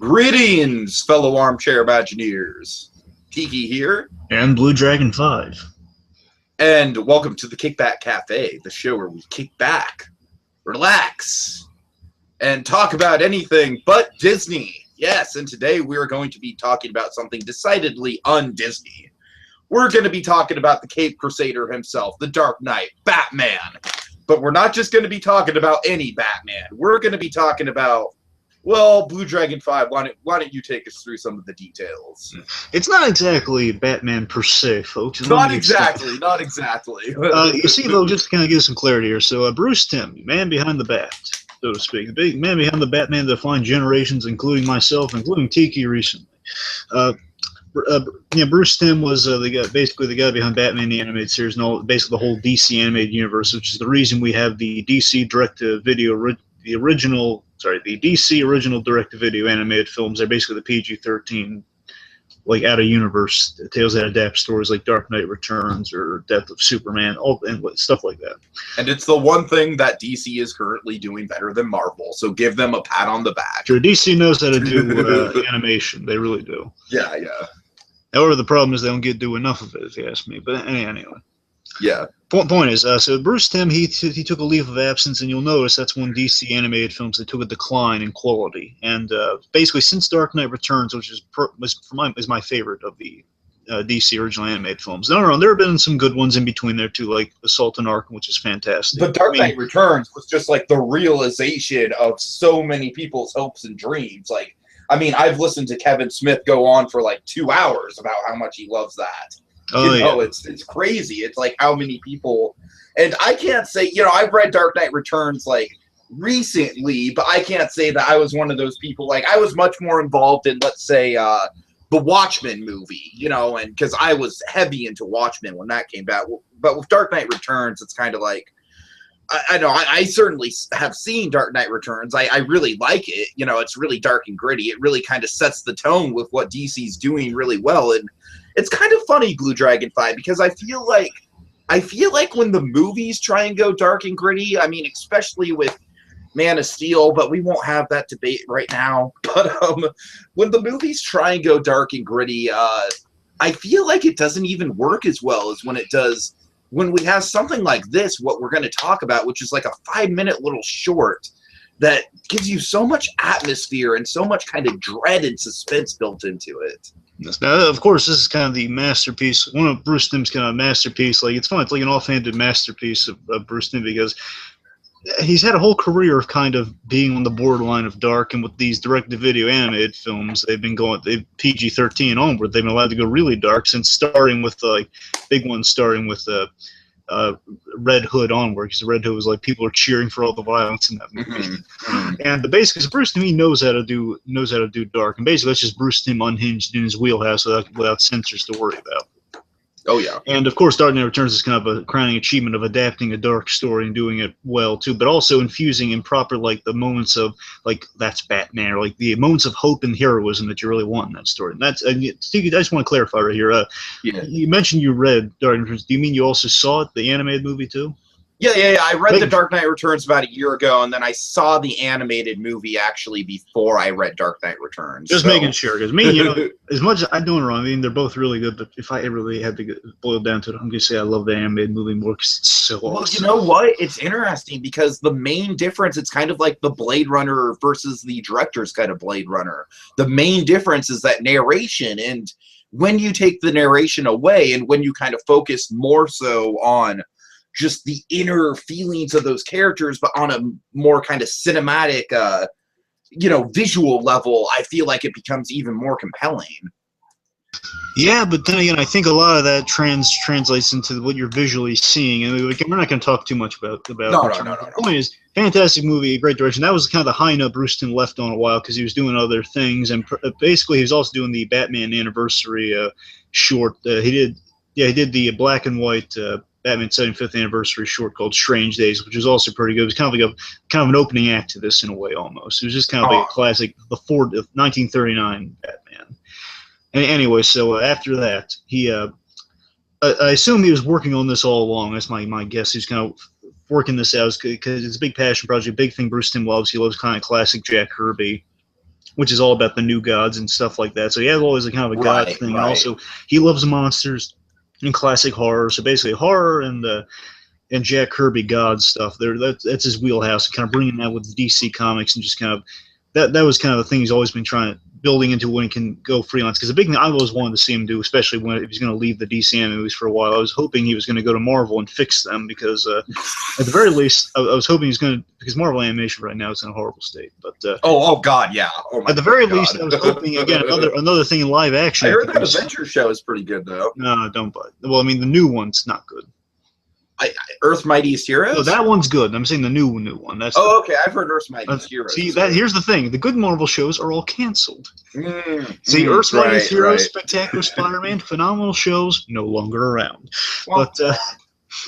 Greetings, fellow armchair Imagineers. Tiki here. And BlueDragonFive. And welcome to the Kickback Cafe, the show where we kick back, relax, and talk about anything but Disney. Yes, and today we're going to be talking about something decidedly un-Disney. We're going to be talking about the Cape Crusader himself, the Dark Knight, Batman. But we're not just going to be talking about any Batman. We're going to be talking about, well, BlueDragonFive, why don't you take us through some of the details? It's not exactly Batman per se, folks. Not exactly. You see, though, just to kind of give some clarity here. So, Bruce Timm, man behind the bat, so to speak, the big man behind the Batman that defined generations, including myself, including Tiki recently. Bruce Timm was basically the guy behind Batman the animated series and basically the whole DC animated universe, which is the reason we have the DC direct-to-video, the DC original direct-to-video animated films. They're basically the PG-13, like out-of-universe tales that adapt stories like Dark Knight Returns or Death of Superman, and stuff like that. And it's the one thing that DC is currently doing better than Marvel, so give them a pat on the back. Sure, DC knows how to do animation. They really do. Yeah. However, the problem is they don't do enough of it, if you ask me. But anyway. Yeah. Point is, so Bruce Timm, he took a leave of absence, and you'll notice that's when DC animated films, they took a decline in quality. And basically, since Dark Knight Returns, which is my favorite of the DC original animated films. There have been some good ones in between there too, like Assault on Arkham, which is fantastic. But Dark Knight Returns was just like the realization of so many people's hopes and dreams. Like, I mean, I've listened to Kevin Smith go on for like 2 hours about how much he loves that. It's crazy. It's like how many people, and I can't say, I've read Dark Knight Returns like recently, but I can't say that I was one of those people. Like, I was much more involved in, let's say, the Watchmen movie, and because I was heavy into Watchmen when that came out. But with Dark Knight Returns, it's kind of like, I know I certainly have seen Dark Knight Returns. I really like it. It's really dark and gritty. It really kind of sets the tone with what DC's doing really well. And it's kind of funny, BlueDragonFive, because I feel like when the movies try and go dark and gritty, I mean, especially with Man of Steel, but we won't have that debate right now. But when the movies try and go dark and gritty, I feel like it doesn't even work as well as when it does when we have something like this, what we're going to talk about, which is like a 5-minute little short that gives you so much atmosphere and so much kind of dread and suspense built into it. Now, of course, this is kind of the masterpiece, one of Bruce Timm's kind of masterpiece. Like, it's fun. It's like an offhanded masterpiece of Bruce Timm, because he's had a whole career of kind of being on the borderline of dark, and with these direct-to-video animated films, they've PG-13 onward. They've been allowed to go really dark, since starting with big ones, starting with Red Hood onward, because Red Hood was like people are cheering for all the violence in that movie. And basically, Bruce Timm, he knows how to do dark, and basically that's just Bruce Timm unhinged in his wheelhouse without censors to worry about. Oh yeah. And of course, Dark Knight Returns is kind of a crowning achievement of adapting a dark story and doing it well too, but also infusing in proper, like, the moments of, like, that's Batman, or like the moments of hope and heroism that you really want in that story. And that's, Steve, I just want to clarify right here. You mentioned you read Dark Knight Returns. Do you mean you also saw it, the animated movie too? Yeah. I read The Dark Knight Returns about a year ago, and then I saw the animated movie actually before I read Dark Knight Returns. Just making sure, because me, as much as I'm doing wrong, I mean, they're both really good, but if I really had to boil it down to it, I'm going to say I love the animated movie more because it's so awesome. Well, you know what? It's interesting because the main difference, it's kind of like the Blade Runner versus the director's kind of Blade Runner. The main difference is that narration, and when you take the narration away and when you kind of focus more so on just the inner feelings of those characters, but on a more kind of cinematic, visual level, I feel like it becomes even more compelling. Yeah, but then again, I think a lot of that translates into what you're visually seeing, and we're not going to talk too much about it. No. The point is, fantastic movie, great direction. That was kind of the high note Bruce Timm left on a while because he was doing other things, and basically he was also doing the Batman anniversary short. He did the black and white Batman 75th anniversary short called Strange Days, which was also pretty good. It was kind of like an opening act to this in a way, almost. It was just kind of like a classic, the 1939 Batman. And anyway, so after that, he, I assume he was working on this all along. That's my guess. He's kind of working this out because it's a big passion project, big thing Bruce Timm loves. He loves kind of classic Jack Kirby which is all about the new gods and stuff like that. So he has always a kind of a god thing. And also, he loves monsters and classic horror. So basically, horror and Jack Kirby God stuff. That's his wheelhouse. Kind of bringing that with the DC comics and just kind of that was kind of the thing he's always been building into when he can go freelance. Because the big thing I always wanted to see him do, especially if he's going to leave the DC movies for a while, I was hoping he was going to go to Marvel and fix them. Because at the very least, I was hoping he's going to, because Marvel animation right now is in a horrible state. But oh god, yeah. Oh my at the very least, I was hoping again another thing in live action. I heard that Adventure show is pretty good though. No, don't buy it. Well, I mean the new one's not good. Earth's Mightiest Heroes? No, that one's good. I'm saying the new one. That's okay. I've heard Earth's Mightiest Heroes. See, here's the thing. The good Marvel shows are all canceled. Earth's Mightiest Heroes, Spectacular Spider-Man, phenomenal shows, no longer around. Well, but,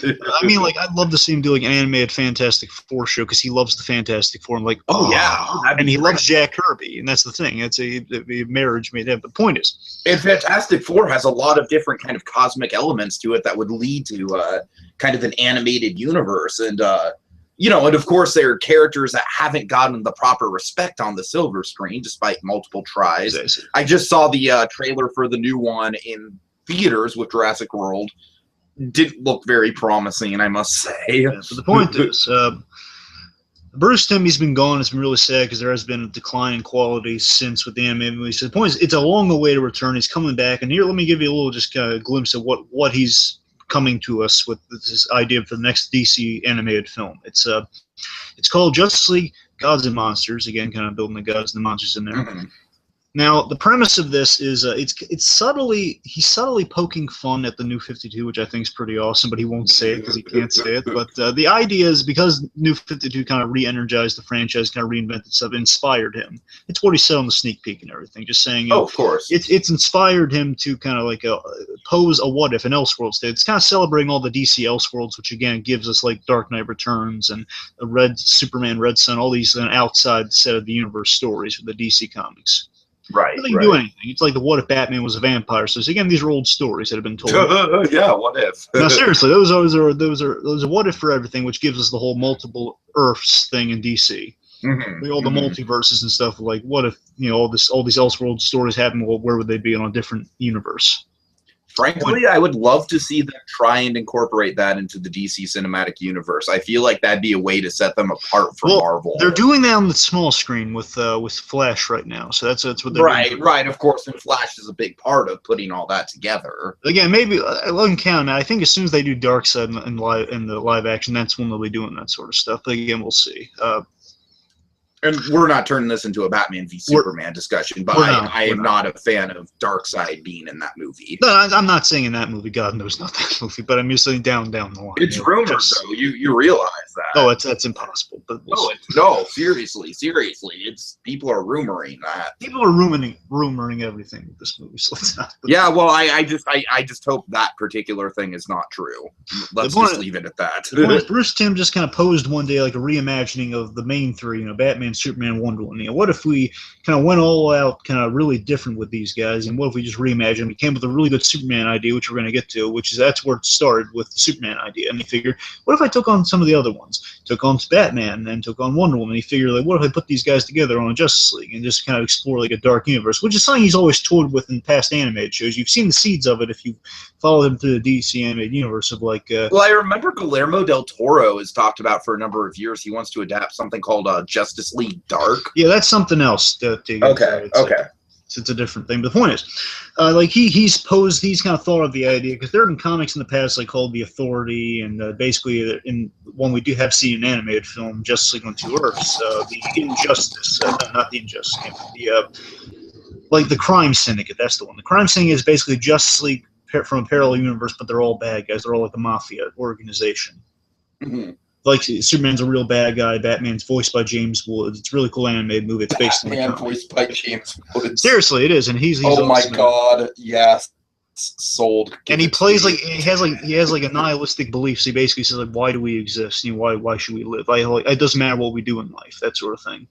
I mean, like, I'd love to see him do like an animated Fantastic Four show because he loves the Fantastic Four. I'm like, and he loves Jack Kirby, and that's the thing. It's a marriage made in. But the point is, and Fantastic Four has a lot of different kind of cosmic elements to it that would lead to kind of an animated universe, and and of course there are characters that haven't gotten the proper respect on the silver screen despite multiple tries. I just saw the trailer for the new one in theaters with Jurassic World. Didn't look very promising, I must say. Yeah, but the point is, Bruce Timmy's been gone. It's been really sad because there has been a decline in quality since with the animated movies. So the point is, it's a long way to return. He's coming back, and here, let me give you a little just kind of glimpse of what he's coming to us with this idea for the next DC animated film. It's called Justice League Gods and Monsters. Again, kind of building the gods and the monsters in there. Mm-hmm. Now, the premise of this is he's subtly poking fun at the New 52, which I think is pretty awesome, but he won't say it because he can't say it. But the idea is because New 52 kind of re-energized the franchise, kind of reinvented stuff, inspired him. It's what he said on the sneak peek and everything, just saying, of course. It's inspired him to kind of like pose a what if, an Elseworlds state. It's kind of celebrating all the DC Elseworlds, which again gives us like Dark Knight Returns and Superman, Red Sun, all these outside set of the universe stories for the DC comics. Right. It doesn't do anything. It's like the what if Batman was a vampire. So again, these are old stories that have been told. Yeah, what if? Now, seriously, those are what if for everything, which gives us the whole multiple Earths thing in DC. Mm-hmm. All the multiverses and stuff. Like, what if all these Elseworld stories happen? Well, where would they be in a different universe? Frankly, I would love to see them try and incorporate that into the DC cinematic universe. I feel like that'd be a way to set them apart from Marvel. They're doing that on the small screen with Flash right now, so that's what they're doing. Right. Of course, and Flash is a big part of putting all that together. Again, maybe I wouldn't count. I think as soon as they do Darkseid in the live action, that's when they'll be doing that sort of stuff. But again, we'll see. And we're not turning this into a Batman v Superman discussion, but I am not a fan of Darkseid being in that movie. No, I'm not saying in that movie. God knows not that movie, but I'm just saying down the line. It's rumored, though. You realize that? Oh, that's impossible. But no, seriously, it's people are rumoring that. People are rumoring everything with this movie. So it's not. Yeah, well, I just hope that particular thing is not true. Let's just leave it at that. Bruce Timm just kind of posed one day like a reimagining of the main three, Batman, Superman, Wonder Woman. What if we kind of went all out, kind of really different with these guys, and what if we just reimagined? We came with a really good Superman idea, which we're going to get to, that's where it started with the Superman idea. And he figured, what if I took on some of the other ones? Took on Batman and took on Wonder Woman. He figured, like, what if I put these guys together on a Justice League and just kind of explore like a dark universe, which is something he's always toyed with in past animated shows. You've seen the seeds of it if you follow him through the DC animated universe of like. Well, I remember Guillermo del Toro has talked about for a number of years. He wants to adapt something called Justice League Dark. Yeah, that's something else. Okay. It's a different thing. But the point is, like he's kind of thought of the idea because there have been comics in the past like called The Authority, and basically in one we do have seen an animated film, Justice League on Two Earths, the Injustice, not the Injustice, like the Crime Syndicate. That's the one. The Crime Syndicate is basically Justice League from a parallel universe, but they're all bad guys. They're all like a mafia organization. Mm-hmm. Like Superman's a real bad guy. Batman's voiced by James Woods. It's a really cool animated movie. It's based on Batman voiced by James Woods. Seriously, it is, and he's oh my god, yes, sold. And he plays like he has like a nihilistic belief. So he basically says like, why do we exist? Why should we live? It doesn't matter what we do in life. That sort of thing.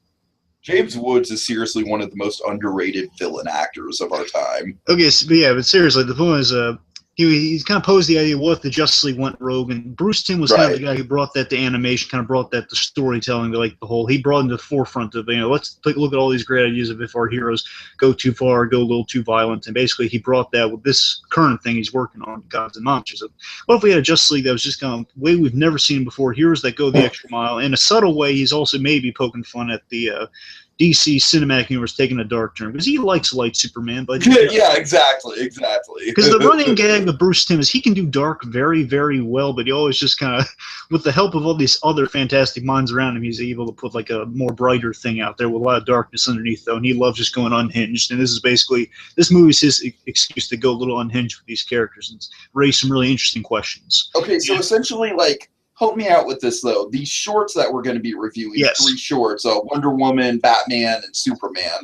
James Woods is seriously one of the most underrated villain actors of our time. Okay, but seriously, the point is, he's kind of posed the idea, what if the Justice League went rogue? And Bruce Timm was kind of the guy who brought that to animation, kind of brought that to storytelling, like he brought into the forefront of, let's take a look at all these great ideas of if our heroes go too far, go a little too violent. And basically he brought that with this current thing he's working on, Gods and Monsters. So what if we had a Justice League that was just kind of a way we've never seen before, heroes that go the extra mile. In a subtle way, he's also maybe poking fun at the DC cinematic universe taking a dark turn, because he likes light Superman, but yeah, exactly. Because the running gag of Bruce Timm is he can do dark very, very well, but he always just kind of, with the help of all these other fantastic minds around him, he's able to put like a more brighter thing out there with a lot of darkness underneath, though, and he loves just going unhinged. And this movie's his excuse to go a little unhinged with these characters and raise some really interesting questions. Okay, so essentially, like, help me out with this, though. These shorts that we're going to be reviewing, 3 shorts, Wonder Woman, Batman, and Superman,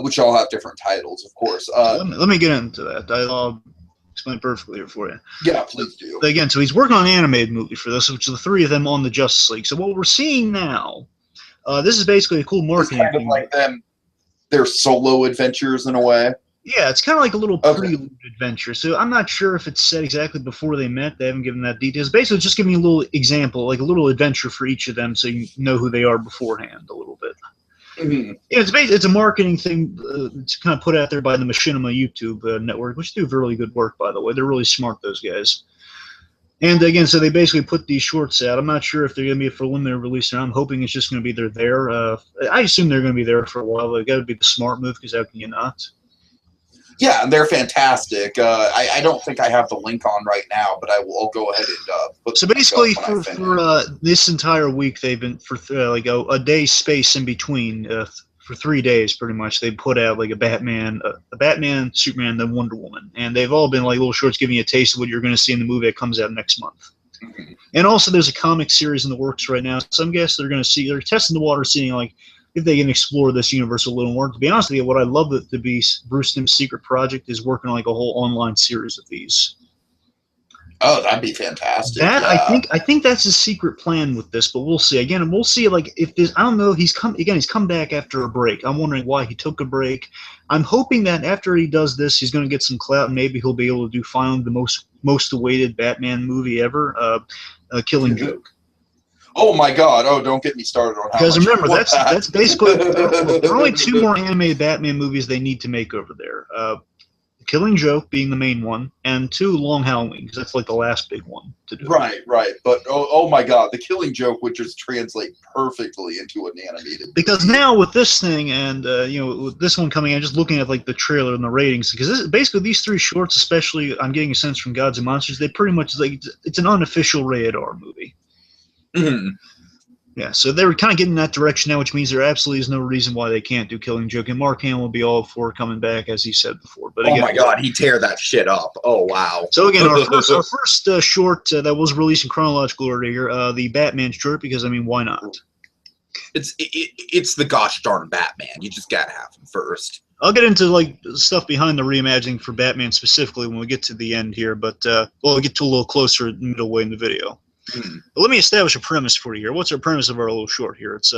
which all have different titles, of course. Let me get into that. I'll explain perfectly here for you. Yeah, please do. Again, so he's working on an animated movie for this, which are the 3 of them on the Justice League. So what we're seeing now, this is basically a cool marketing kind of thing. like their solo adventures in a way. Yeah, it's kind of like a little prelude adventure. So I'm not sure if it's set exactly before they met. They haven't given that details. Basically, just giving you a little example, like a little adventure for each of them, so you know who they are beforehand a little bit. Mm-hmm. Yeah, it's a marketing thing. It's kind of put out there by the Machinima YouTube network, which do really good work, by the way. They're really smart, those guys. And again, so they basically put these shorts out. I'm not sure if they're going to be a preliminary release, and I'm hoping it's just going to be they're there. I assume they're going to be there for a while. They got to be the smart move, because how can you not? Yeah, and they're fantastic. I don't think I have the link on right now, but I'll go ahead and put. So basically, for this entire week, they've been for like a day space in between. For 3 days, pretty much, they put out like a Batman, Superman, then Wonder Woman, and they've all been like little shorts giving you a taste of what you're going to see in the movie that comes out next month. Mm-hmm. And also, there's a comic series in the works right now. Some guests they're testing the water, seeing like if they can explore this universe a little more. To be honest with you, what I love it to be Bruce Timm's secret project is working on like a whole online series of these. Oh, that'd be fantastic. I think that's his secret plan with this, but we'll see. Again, we'll see. Like if there's, I don't know. He's come back after a break. I'm wondering why he took a break. I'm hoping that after he does this, he's going to get some clout, and maybe he'll be able to do finally the most awaited Batman movie ever, Killing Joke. Oh my God! Oh, don't get me started on how. Because remember, that's basically there are only 2 more animated Batman movies they need to make over there. Killing Joke being the main one, and 2 Long Halloween, because that's like the last big one to do. Right. But oh my God, the Killing Joke would just translate perfectly into an animated. Because now with this thing, and with this one coming in, just looking at like the trailer and the ratings, because basically these 3 shorts, especially, I'm getting a sense from Gods and Monsters, they pretty much it's an unofficial rated R movie. Mm-hmm. Yeah, so they were kind of getting that direction now, which means there absolutely is no reason why they can't do Killing Joke, and Mark Hamill will be all for coming back, as he said before. But again, oh my God, he tear that shit up! Oh wow! So again, our first short that was released in chronological order here, the Batman short, because I mean, why not? It's the gosh darn Batman. You just gotta have him first. I'll get into like stuff behind the reimagining for Batman specifically when we get to the end here, but we'll get to a little closer middle way in the video. But let me establish a premise for you here. What's our premise of our little short here? It's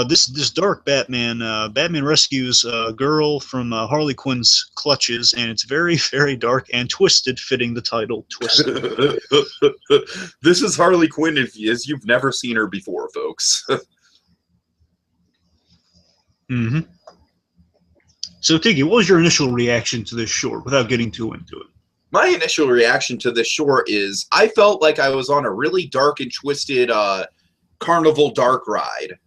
this dark Batman. Batman rescues a girl from Harley Quinn's clutches, and it's very, very dark and twisted, fitting the title, Twisted. This is Harley Quinn as you've never seen her before, folks. Mm-hmm. So, Tiki, what was your initial reaction to this short, without getting too into it? My initial reaction to this short is I felt like I was on a really dark and twisted carnival dark ride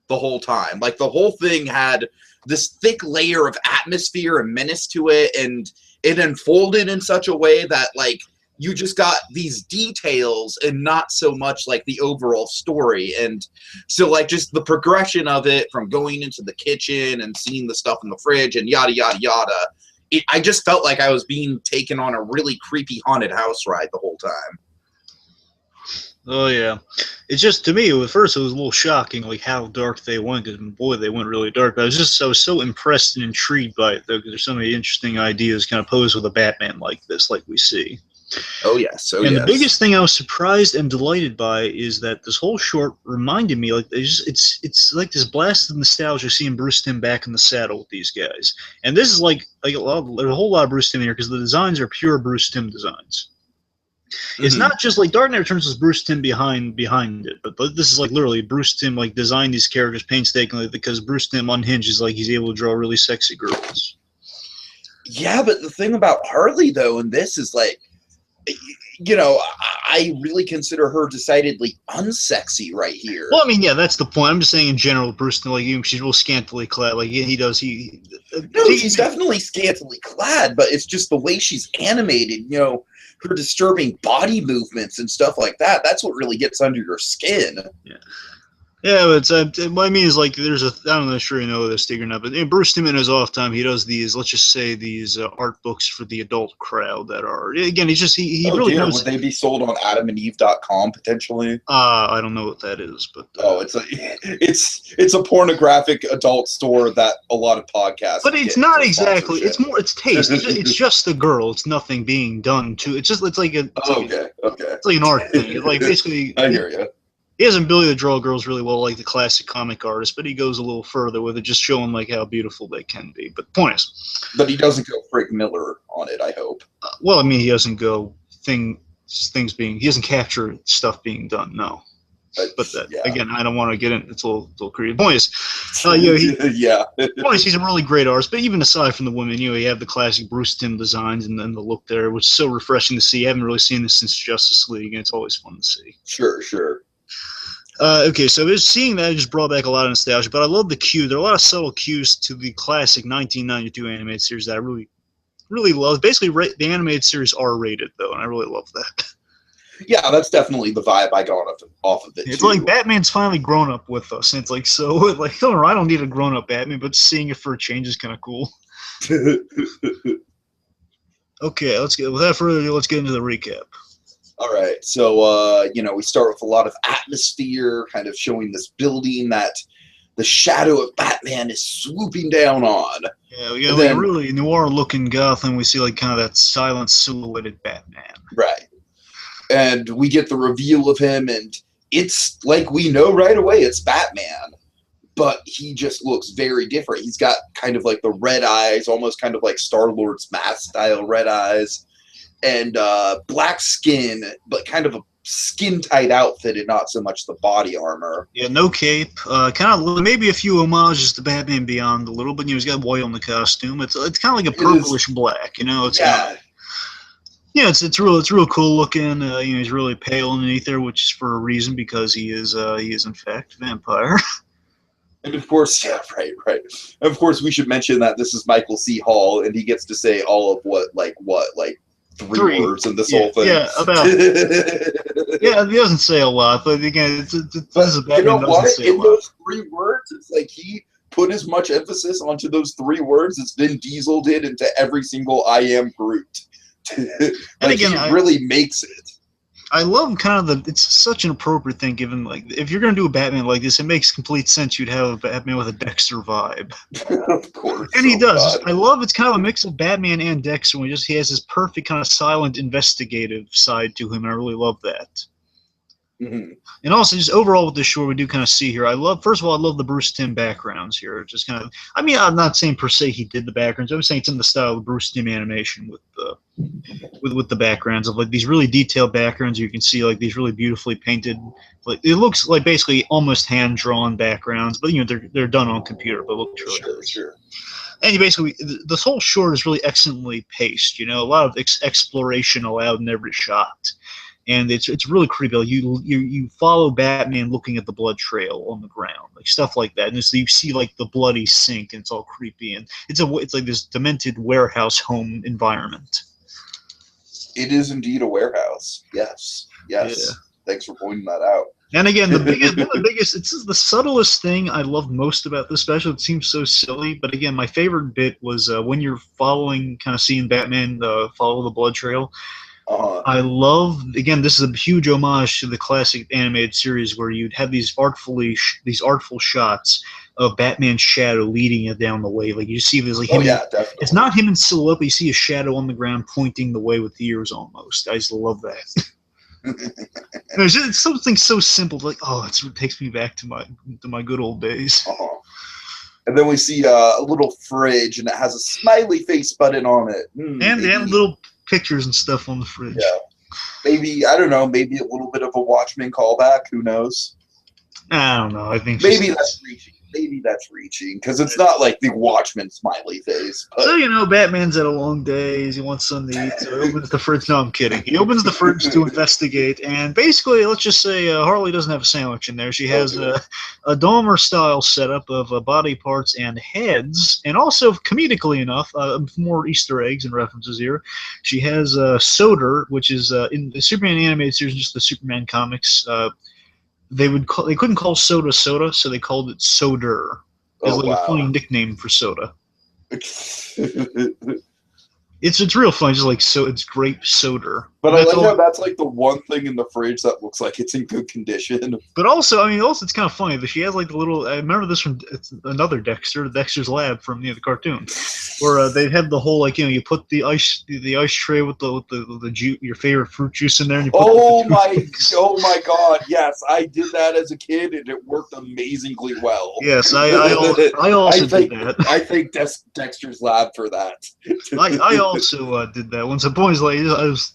the whole time. Like the whole thing had this thick layer of atmosphere and menace to it, and it unfolded in such a way that like you just got these details and not so much like the overall story. And so like just the progression of it from going into the kitchen and seeing the stuff in the fridge and yada, yada, yada. I just felt like I was being taken on a really creepy haunted house ride the whole time. Oh, yeah. It's just, to me, at first it was a little shocking, like, how dark they went, because, boy, they went really dark. But I was so impressed and intrigued by it, though, because there's so many interesting ideas kind of posed with a Batman like this, like we see. Oh yes, And the biggest thing I was surprised and delighted by is that this whole short reminded me, like, it's like this blast of nostalgia seeing Bruce Timm back in the saddle with these guys. And this is like there's a whole lot of Bruce Timm here because the designs are pure Bruce Timm designs. It's not just like Dark Knight Returns was Bruce Timm behind it, but this is like literally Bruce Timm like designed these characters painstakingly because Bruce Timm unhinged is like he's able to draw really sexy girls. Yeah, but the thing about Harley though in this is like, you know, I really consider her decidedly unsexy right here. Well, I mean, yeah, that's the point. I'm just saying in general, Bruce, like, she's real scantily clad. Like, yeah, he does. No, she's definitely scantily clad, but it's just the way she's animated, you know, her disturbing body movements and stuff like that. That's what really gets under your skin. Yeah. Yeah, but what I mean is, like, I don't know, sure you know this, Stig or not, but Bruce Timm in his off time, he does these, let's just say, these art books for the adult crowd that are, again, he's just, he really knows. Would they be sold on adamandeve.com potentially? I don't know what that is, but. It's a pornographic adult store that a lot of podcasts. But it's not exactly, it's taste. It's just a girl. It's nothing being done to, it's like a. Okay. It's like an art thing. It's like basically. I hear you. He has an ability to draw girls really well, like the classic comic artist, but he goes a little further with it, just showing like how beautiful they can be. But the point is, but he doesn't go Frank Miller on it. I hope. Well, I mean, he doesn't go he doesn't capture stuff being done. No, but that, again, I don't want to get in. It's a little creepy. The point is, the point is, he's a really great artist. But even aside from the women, you know, you have the classic Bruce Timm designs and then the look there, which is so refreshing to see. I haven't really seen this since Justice League, and it's always fun to see. Sure. Okay, so seeing that just brought back a lot of nostalgia, but I love the cue. There are a lot of subtle cues to the classic 1992 animated series that I really, really love. Basically, the animated series R-rated, though, and I really love that. Yeah, that's definitely the vibe I got off of it. It's like Batman's finally grown up with us, and it's like, so, like, I don't need a grown-up Batman, but seeing it for a change is kind of cool. Okay, without further ado, let's get into the recap. All right, so, you know, we start with a lot of atmosphere, kind of showing this building that the shadow of Batman is swooping down on. Yeah, we got like a really noir-looking Gotham. We see, like, kind of that silent, silhouetted Batman. Right. And we get the reveal of him, and it's like we know right away it's Batman. But he just looks very different. He's got kind of like the red eyes, almost kind of like Star-Lord's mask-style red eyes. And black skin, but kind of a skin-tight outfit and not so much the body armor. Yeah, no cape. Kind of maybe a few homages to Batman Beyond a little, but you know, he's got white on the costume. It's kind of like a purplish black, you know. It's it's real cool looking. You know, he's really pale underneath there, which is for a reason because he is in fact a vampire. And of course, right. And of course, we should mention that this is Michael C. Hall, and he gets to say all of what three words in this whole thing. Yeah, about. Yeah, he doesn't say a lot, but again, you know what? In those 3 words, it's like he put as much emphasis onto those 3 words as Vin Diesel did into every single "I am Groot." And again, he really makes it. I love kind of it's such an appropriate thing given, like, if you're going to do a Batman like this, it makes complete sense you'd have a Batman with a Dexter vibe. Of course. And he does. I love it's kind of a mix of Batman and Dexter. He has this perfect kind of silent investigative side to him, and I really love that. Mm-hmm. And also, just overall with this short, we do kind of see here. First of all, I love the Bruce Timm backgrounds here. Just kind of, I mean, I'm not saying per se he did the backgrounds. I'm saying it's in the style of Bruce Timm animation with the backgrounds of like these really detailed backgrounds. You can see like these really beautifully painted. Like it looks like basically almost hand drawn backgrounds, but you know they're done on computer, but look really good. Sure. And you basically, this whole short is really excellently paced. You know, a lot of exploration allowed in every shot. And it's really creepy. Like you follow Batman looking at the blood trail on the ground, like stuff like that. And so you see like the bloody sink, and it's all creepy. And it's like this demented warehouse home environment. It is indeed a warehouse. Yes. Yeah. Thanks for pointing that out. And again, one of the biggest, it's the subtlest thing I love most about this special. It seems so silly, but again, my favorite bit was when you're kind of seeing Batman follow the blood trail. I love, again, this is a huge homage to the classic animated series where you'd have these artful shots of Batman's shadow leading it down the way. Like you see, there's like him. Oh yeah, definitely. It's not him in silhouette, but you see a shadow on the ground pointing the way with ears almost. I just love that. It's something so simple, like it takes me back to my good old days. And then we see a little fridge, and it has a smiley face button on it. And little pictures and stuff on the fridge. Yeah. Maybe, I don't know, maybe a little bit of a Watchmen callback. Who knows? I don't know. I think maybe that's reaching. Maybe that's reaching, because it's not like the Watchmen smiley face. But. So, Batman's had a long day. He wants something to eat, so he opens the fridge. No, I'm kidding. He opens the fridge to investigate, and basically, let's just say Harley doesn't have a sandwich in there. She has a Dahmer-style setup of body parts and heads, and also, comedically enough, more Easter eggs and references here. She has Soder, which is in the Superman animated series, just the Superman comics. They couldn't call soda, so they called it Soder. It's a funny nickname for soda. It's real fun, just like it's grape soda. But I like how that's like the one thing in the fridge that looks like it's in good condition. But also, it's kind of funny that she has like the little. I remember this from another Dexter's Lab from the cartoon, where they had the whole you put the ice tray with the your favorite fruit juice in there. And you put oh my God! Yes, I did that as a kid, and it worked amazingly well. Yes, I also did that. I thank Dexter's Lab for that. I also did that once. The boys I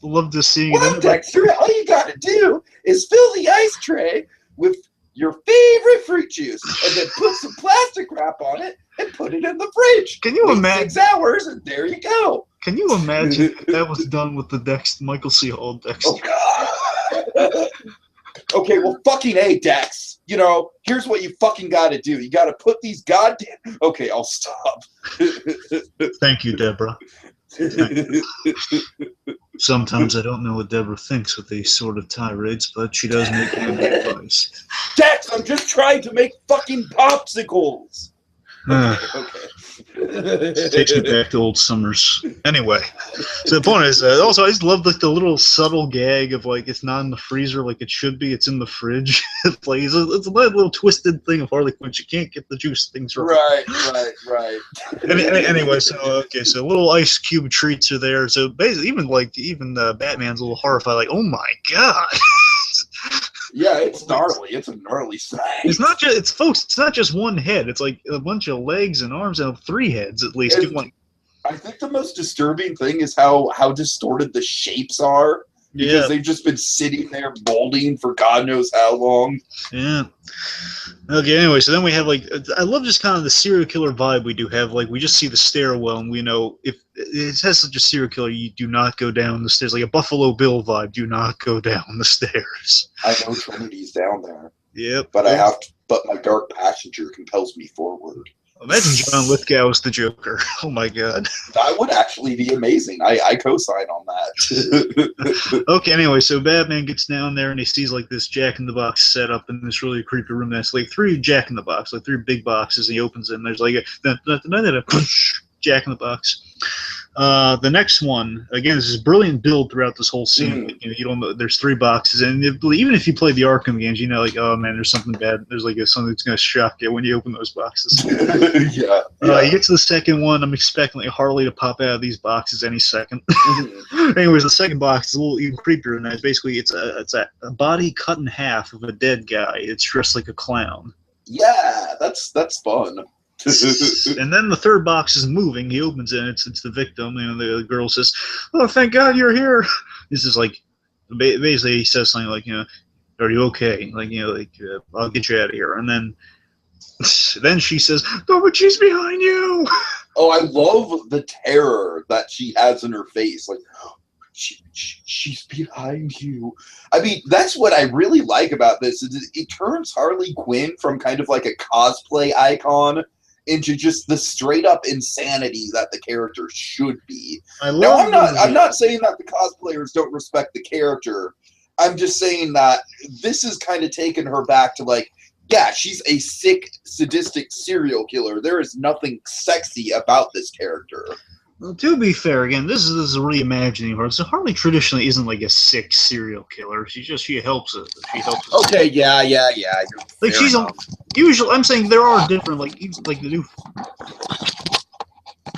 loved this seeing it. Well, Dexter, all you gotta do is fill the ice tray with your favorite fruit juice, and then put some plastic wrap on it and put it in the fridge. Can you imagine? 6 hours, and there you go. Can you imagine if that was done with the Michael C. Hall Dexter? Oh, God. Okay, well, fucking A, Dex. Here's what you fucking gotta do. You gotta put these goddamn. Okay, I'll stop. Thank you, Deborah. Sometimes I don't know what Deborah thinks with these sort of tirades, but she does make good advice. Dex, I'm just trying to make fucking popsicles. Okay. It takes me back to old summers. Anyway, so the point is, also I just love the little subtle gag of it's not in the freezer like it should be. It's in the fridge. It's a little twisted thing of Harley Quinn. She can't get the juice things right. Right. Anyway, so little ice cube treats are there. So basically, even Batman's a little horrified, like, oh my God. Yeah, it's gnarly. It's a gnarly sight. It's not just one head. It's like a bunch of legs and arms and 3 heads at least. I think the most disturbing thing is how distorted the shapes are. Because they've just been sitting there molding for God knows how long. Yeah. Okay, anyway, so then we have, I love just kind of the serial killer vibe we do have. We just see the stairwell, and we know if it has such a serial killer, you do not go down the stairs. Like a Buffalo Bill vibe, do not go down the stairs. I know Trinity's down there. Yep. But but my dark passenger compels me forward. Imagine John Lithgow as the Joker. Oh my God. That would actually be amazing. I co-sign on that. Okay, anyway, so Batman gets down there and he sees this Jack in the Box set up in this really creepy room that's 3 Jack in the Box, 3 big boxes. And he opens it and there's Jack in the Box. The next one, again, this is a brilliant build throughout this whole scene. You don't know, there's 3 boxes, and even if you play the Arkham games, oh man, there's something bad. There's something that's gonna shock you when you open those boxes. Yeah. You get to the second one. I'm expecting Harley to pop out of these boxes any second. Anyways, the second box is a little even creepier than that. It's basically it's a body cut in half of a dead guy. It's dressed like a clown. Yeah, that's fun. And then the third box is moving. He opens it, and it's the victim. The girl says, "Oh, thank God you're here." This is basically he says something like, "Are you okay?" I'll get you out of here. And then she says, "No, but she's behind you." Oh, I love the terror that she has in her face. She's behind you. I mean, that's what I really like about this. Is it turns Harley Quinn from kind of like a cosplay icon into just the straight up insanity that the character should be. I'm not saying that the cosplayers don't respect the character. I'm just saying that this is kind of taking her back to she's a sick, sadistic serial killer. There is nothing sexy about this character. Well, to be fair, again, this is reimagining her. So Harley traditionally isn't like a sick serial killer. She helps us. She helps us. Okay, yeah. Like she's usually. I'm saying there are different like the new.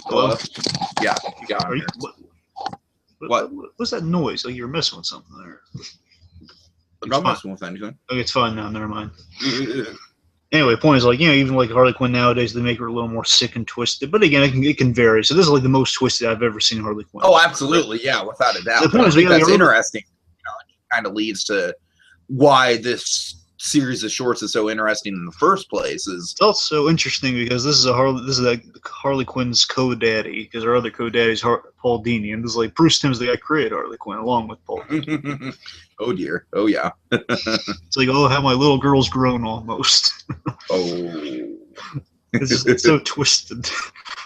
Hello. Yeah, you got me. What's that noise? Like you're messing with something there. I'm not messing with anything. Okay, it's fine now. Never mind. Anyway, point is like even like Harley Quinn nowadays they make her a little more sick and twisted. But again, it can vary. So this is like the most twisted I've ever seen Harley Quinn. Oh, absolutely, yeah, without a doubt. The point is, that's interesting. It kind of leads to why this series of shorts is so interesting in the first place. It's also interesting because this is Harley Quinn's co-daddy because her other co-daddy is Paul Dini, and this is like Bruce Timm's the guy who created Harley Quinn along with Paul. Oh dear. Oh yeah. It's like, oh, how my little girl's grown almost. Oh. It's so twisted.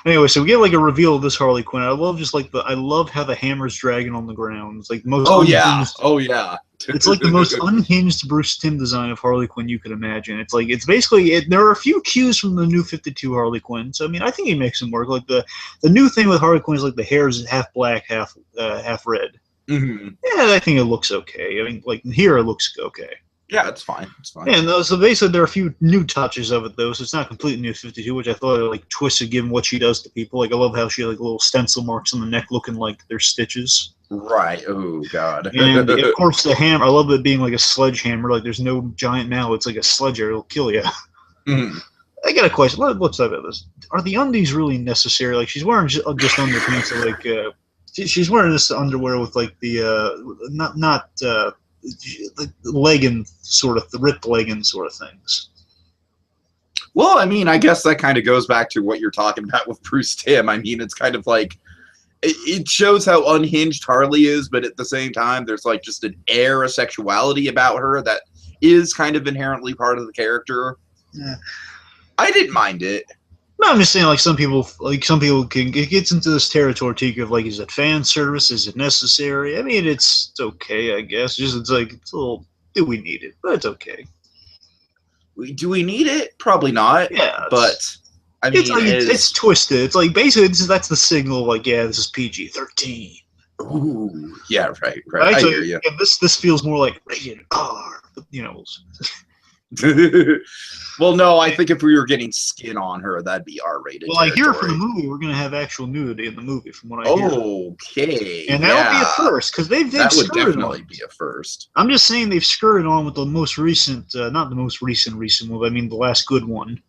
Anyway, so we get like a reveal of this Harley Quinn. I love how the hammer's dragging on the ground. It's like the most. Oh yeah. It's like the most unhinged Bruce Timm design of Harley Quinn you could imagine. It's like basically there are a few cues from the new 52 Harley Quinn. So I mean, I think he makes them work. Like the new thing with Harley Quinn is like the hair is half black, half red. Mm-hmm. Yeah, I think it looks okay. I mean, like here it looks okay. Yeah, it's fine. It's fine. Yeah, and so basically there are a few new touches of it though, so it's not completely new 52, which I thought like twisted given what she does to people. Like I love how she has like little stencil marks on the neck looking like they're stitches. Right. Oh god. And of course the hammer. I love it being like a sledgehammer. Like there's no giant mallet. It's like a sledgehammer. It'll kill you. Mm. I got a question. Let's talk about this. Are the undies really necessary? Like she's wearing just underpants. Like she's wearing this underwear with like the the legging sort of the ripped legging sort of things. Well, I mean, I guess that kind of goes back to what you're talking about with Bruce Timm. I mean, it's kind of like it shows how unhinged Harley is, but at the same time, there's like just an air of sexuality about her that is kind of inherently part of the character. Yeah. I didn't mind it. No, I'm just saying, like some people can it gets into this territory too of like, is it fan service? Is it necessary? I mean, it's okay, I guess. It's a little. Do we need it? But it's okay. Do we need it? Probably not. Yeah, but I mean, it's twisted. It's like basically that's the signal. Like, yeah, this is PG-13. Ooh, yeah, right. I hear you. Yeah, this feels more like rated R. You know. Well, no, I think if we were getting skin on her, that'd be R-rated. Well, I hear from the movie we're going to have actual nudity in the movie, from what I hear. Okay, and that would be a first because they've that would definitely be a first. I'm just saying they've skirted on with the most recent, not the most recent one, but I mean the last good one.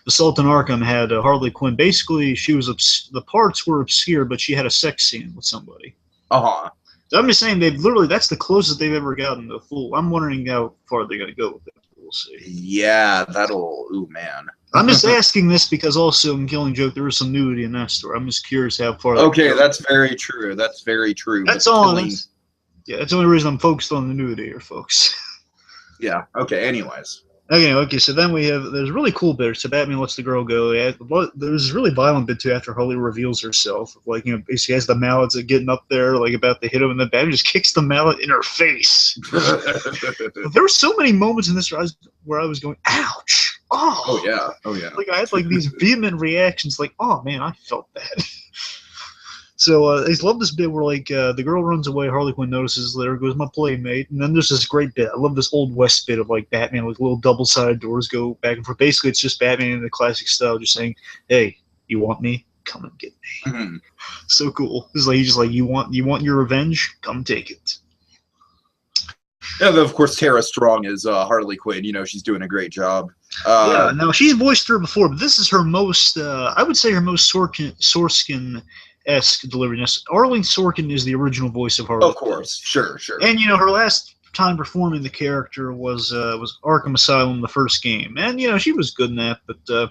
Assault on Arkham had Harley Quinn. Basically, she was the parts were obscure, but she had a sex scene with somebody. So I'm just saying that's the closest they've ever gotten to full. I'm wondering how far they're going to go with it. We'll see. Yeah, ooh, man. I'm just asking this because also in Killing Joke there was some nudity in that story. I'm just curious how far. Okay, that's very true. That's very true. That's all. Yeah, that's the only reason I'm focused on the nudity here, folks. Yeah. Okay. Anyways. Okay. So then there's a really cool bit. So Batman lets the girl go. There's a really violent bit too after Harley reveals herself. Like, you know, basically has the mallets getting up there, like about to hit him, and then Batman just kicks the mallet in her face. There were so many moments in this where I was going, ouch. Oh yeah. Like I had like these vehement reactions, like, oh man, I felt that. So I love this bit where like the girl runs away, Harley Quinn notices, there goes my playmate, and then there's this great bit. I love this Old West bit of like Batman, like little double-sided doors go back and forth. Basically, it's just Batman in the classic style, just saying, "Hey, you want me? Come and get me." Mm-hmm. So cool. It's like he's just like, you want your revenge? Come take it. Yeah, of course, Tara Strong is Harley Quinn. You know, she's doing a great job. Yeah, no, she's voiced her before, but this is her most, I would say her most Sorkin-esque delivery. Arlene Sorkin is the original voice of Harley. Of course, sure. And, you know, her last time performing the character was Arkham Asylum, the first game. And, you know, she was good in that, but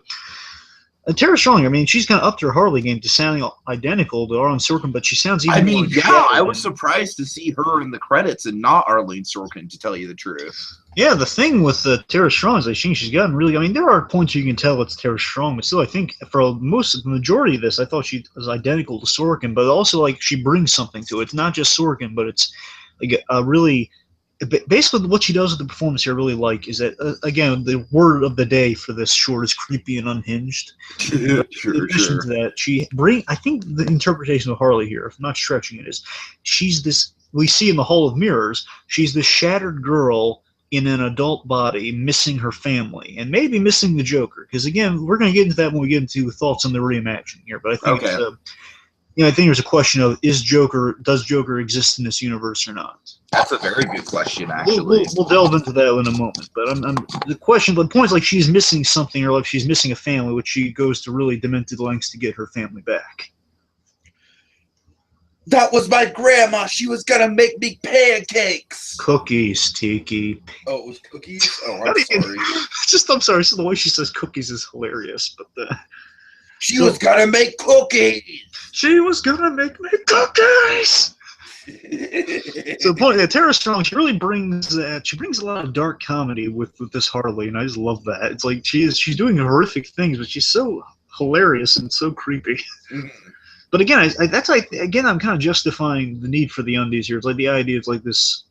Tara Strong, I mean, she's kind of upped her Harley game to sounding identical to Arlene Sorkin, but she sounds even more. I was surprised to see her in the credits and not Arlene Sorkin, to tell you the truth. Yeah, the thing with Tara Strong is I think she's gotten really. I mean, there are points you can tell it's Tara Strong, but still, I think for the majority of this, I thought she was identical to Sorkin, but also like she brings something to it. It's not just Sorkin, but it's like a really basically what she does with the performance here I really like is that, again, the word of the day for this short is creepy and unhinged. Sure, In addition to that, I think the interpretation of Harley here, if I'm not stretching it, is she's this, we see in the Hall of Mirrors, she's this shattered girl in an adult body missing her family and maybe missing the Joker. Because again, we're going to get into that when we get into thoughts on the reimagining here, but I think it's, I think there's a question of does Joker exist in this universe or not? That's a very good question, actually. We'll delve into that in a moment. But the point is like she's missing something, or like she's missing a family, which she goes to really demented lengths to get her family back. That was my grandma. She was gonna make me pancakes. Cookies, Tiki. Oh, it was cookies. Oh, I'm sorry. I'm sorry. So the way she says cookies is hilarious. But she was gonna make cookies. She was gonna make me cookies. So the point that Tara Strong, she really brings a lot of dark comedy with this Harley, and I just love that. It's like she's doing horrific things, but she's so hilarious and so creepy. Mm-hmm. But again, I'm kind of justifying the need for the undies here. It's like the idea of like this.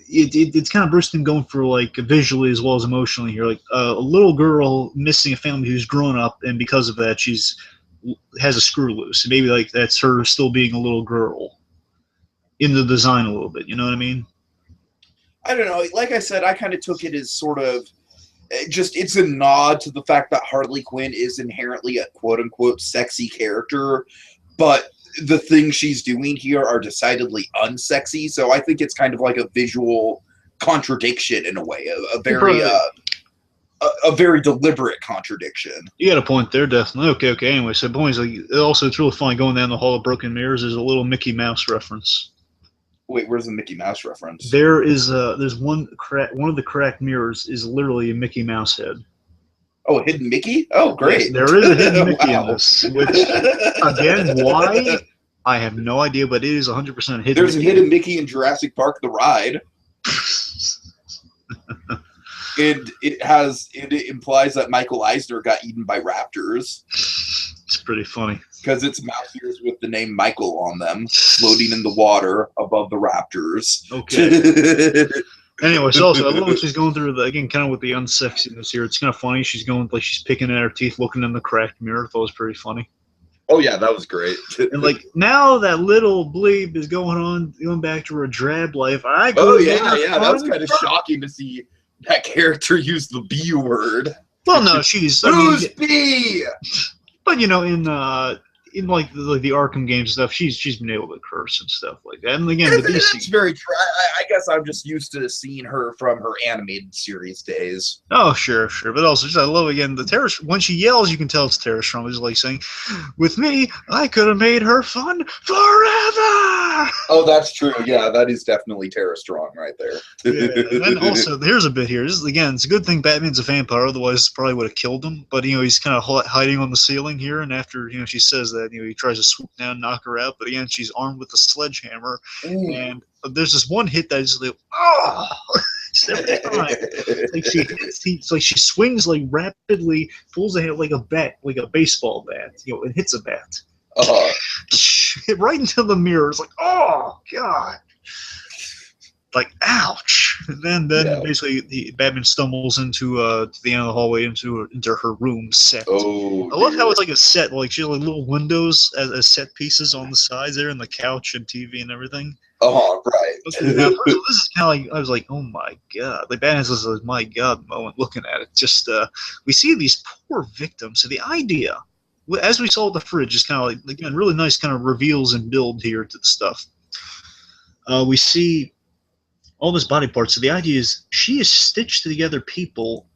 It's kind of Bruce Timm going for like visually as well as emotionally here, like a little girl missing a family who's grown up, and because of that, has a screw loose. Maybe like that's her still being a little girl in the design a little bit. You know what I mean? I don't know. Like I said, I kind of took it as sort of just it's a nod to the fact that Harley Quinn is inherently a quote-unquote sexy character, but the things she's doing here are decidedly unsexy, so I think it's kind of like a visual contradiction in a way, a very deliberate contradiction. You got a point there, definitely. Okay. Anyway, so the point is, like, also it's really funny going down the Hall of Broken Mirrors. There's a little Mickey Mouse reference. Wait, where's the Mickey Mouse reference? There's one of the cracked mirrors is literally a Mickey Mouse head. Oh, a hidden Mickey? Oh, great. Yes, there is a hidden Mickey in this, which, again, why? I have no idea, but it is 100% hidden. There's a hidden Mickey in Jurassic Park The Ride. And it implies that Michael Eisner got eaten by raptors. It's pretty funny. Because it's mouse ears with the name Michael on them, floating in the water above the raptors. Okay. Anyway, so also, I love what she's going through, again, kind of with the unsexiness here. It's kind of funny. She's going, like, she's picking at her teeth, looking in the cracked mirror. I thought it was pretty funny. Oh, yeah, that was great. And, like, now that little bleep is going back to her drab life. That was kind of shocking to see that character use the B word. Well, no, she's... Who's B? But, you know, in like the Arkham games and stuff, she's been able to curse and stuff like that. And again, the DC. It's very true. I guess I'm just used to seeing her from her animated series days. Oh, sure. But also, just I love again the Tara. When she yells, you can tell it's Tara Strong. It's like saying, "With me, I could have made her fun forever." Oh, that's true. Yeah, that is definitely Tara Strong right there. Yeah, and then also, here's a bit here. This is, again, it's a good thing Batman's a vampire. Otherwise, probably would have killed him. But you know, he's kind of hiding on the ceiling here, and after she says that, he tries to swoop down, knock her out. But again, she's armed with a sledgehammer, and there's this one hit that is like, oh, every time. It's like she swings like rapidly, pulls a hit like a bat, like a baseball bat, and hits a bat. Hit right into the mirror. It's like, oh god. Like, ouch! And then basically, Batman stumbles into to the end of the hallway into her room set. Oh, I love how it's like a set, like she has like little windows as set pieces on the sides there, and the couch and TV and everything. Oh, right. Now, this is kind of like I was like, oh my god! Like Batman has this my god moment looking at it. Just we see these poor victims. So the idea, as we saw at the fridge, is kind of like again really nice kind of reveals and build here to the stuff. We see all this body parts. So the idea is she has stitched together people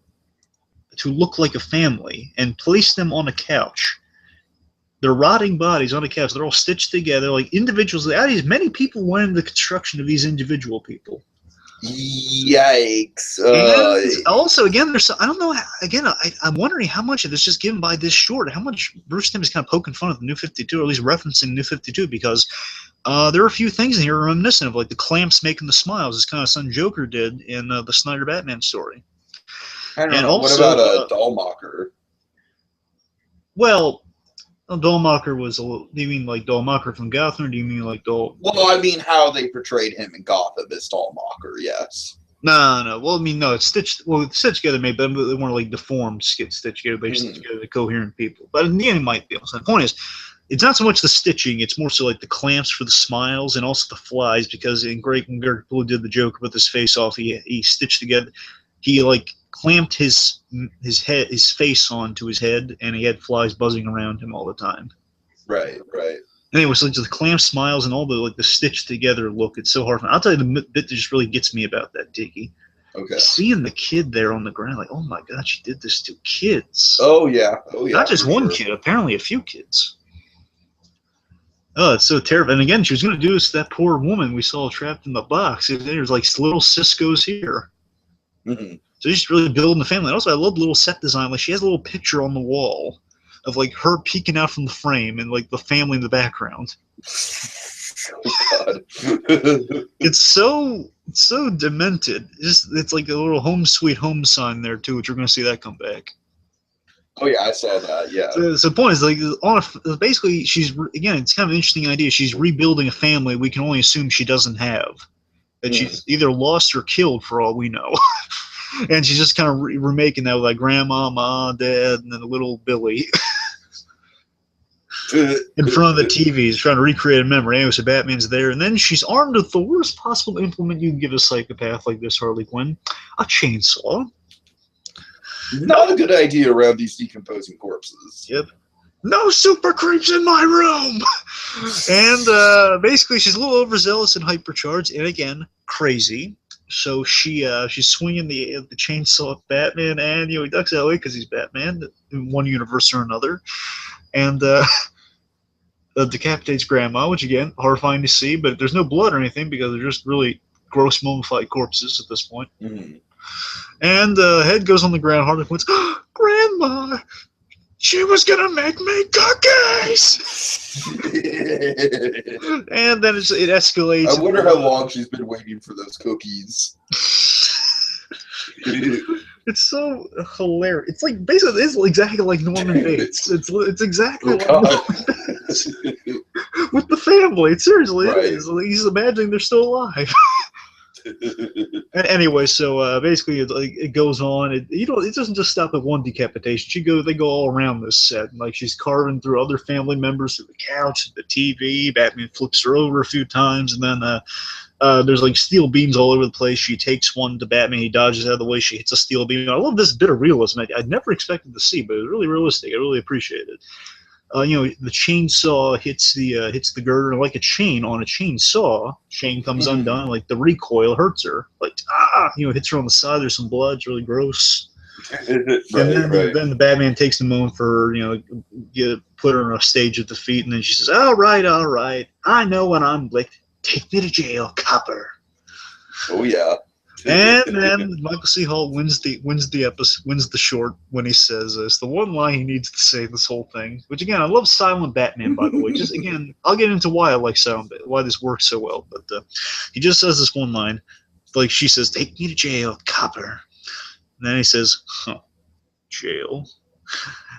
to look like a family and placed them on a couch. They're rotting bodies on a couch. They're all stitched together like individuals. The idea is many people went into the construction of these individual people. Yikes. And also, again, I don't know. Again, I'm wondering how much of this is just given by this short. How much Bruce Timm is kind of poking fun of the New 52, or at least referencing New 52, because there are a few things in here reminiscent of, like the clamps making the smiles. It's kind of something Joker did in the Snyder Batman story. I don't know. Also, what about Dollmacher? Well, Oh, Dollmacher was a little. Do you mean like Dollmacher from Gotham, or do you mean like Doll? Well, I mean how they portrayed him in Gotham as Dollmacher, yes. No. Well, I mean, no, it's stitched. Well, it's stitched together, maybe, but they weren't like deformed, stitched together. They stitched together coherent people. But in the end, it might be. So the point is, it's not so much the stitching; it's more so like the clamps for the smiles and also the flies. Because when Greg Blue did the joke about this face off, he stitched together. He like clamped his face onto his head, and he had flies buzzing around him all the time. Right. Anyway, so the clamp smiles and all the stitched together look, it's so hard. I'll tell you the bit that just really gets me about that, Tiki. Okay. Seeing the kid there on the ground, like, oh my God, she did this to kids. Oh yeah. Not just one kid, apparently a few kids. Oh, it's so terrible. And again, she was going to do this to that poor woman we saw trapped in the box. There's like little Cisco's here. So she's really building the family. And also, I love the little set design. Like, she has a little picture on the wall of like her peeking out from the frame and like the family in the background. Oh God. It's so demented. It's like a little home sweet home sign there too, which we're going to see that come back. Oh yeah, I saw that. Yeah. So the point is, like, basically, it's kind of an interesting idea. She's rebuilding a family we can only assume she doesn't have, that she's either lost or killed for all we know. And she's just kind of remaking that with like grandma, mom, dad, and then a little Billy in front of the TVs, trying to recreate a memory. Anyway, so Batman's there, and then she's armed with the worst possible implement you can give a psychopath like this, Harley Quinn, a chainsaw. Not a good idea around these decomposing corpses. Yep. No super creeps in my room! And basically, she's a little overzealous and hypercharged, and again, crazy. So she's swinging the chainsaw at Batman, and he ducks out of the way because he's Batman in one universe or another, and decapitates Grandma, which again horrifying to see. But there's no blood or anything because they're just really gross mummified corpses at this point. And head goes on the ground. Harley Quinn's, oh, Grandma, she was gonna make me cookies. And then it escalates. I wonder how long she's been waiting for those cookies. It's so hilarious. It's like basically it's exactly like Norman Bates. It's exactly like God. Norman Bates with the family. It seriously Right. is. He's imagining they're still alive. And anyway, so basically it goes on. It doesn't just stop at one decapitation. They go all around this set. Like, she's carving through other family members, through the couch, the TV. Batman flips her over a few times, and then there's like steel beams all over the place. She takes one to Batman. He dodges out of the way. She hits a steel beam. I love this bit of realism. I'd never expected to see, but it was really realistic. I really appreciate it. The chainsaw hits the girder like a chain on a chainsaw. Chain comes undone. Like, the recoil hurts her. Like, hits her on the side. There's some blood. It's really gross. Then the Batman takes the moment for her, put her on a stage of defeat, and then she says, all right, I know when I'm licked. Take me to jail, copper. Oh yeah. And then Michael C. Hall wins the short when he says it's the one line he needs to say this whole thing. Which, again, I love Silent Batman, by the way. Just again, I'll get into why I like Silent Batman, why this works so well. But he just says this one line, like she says, "Take me to jail, copper." And then he says, "Huh, jail."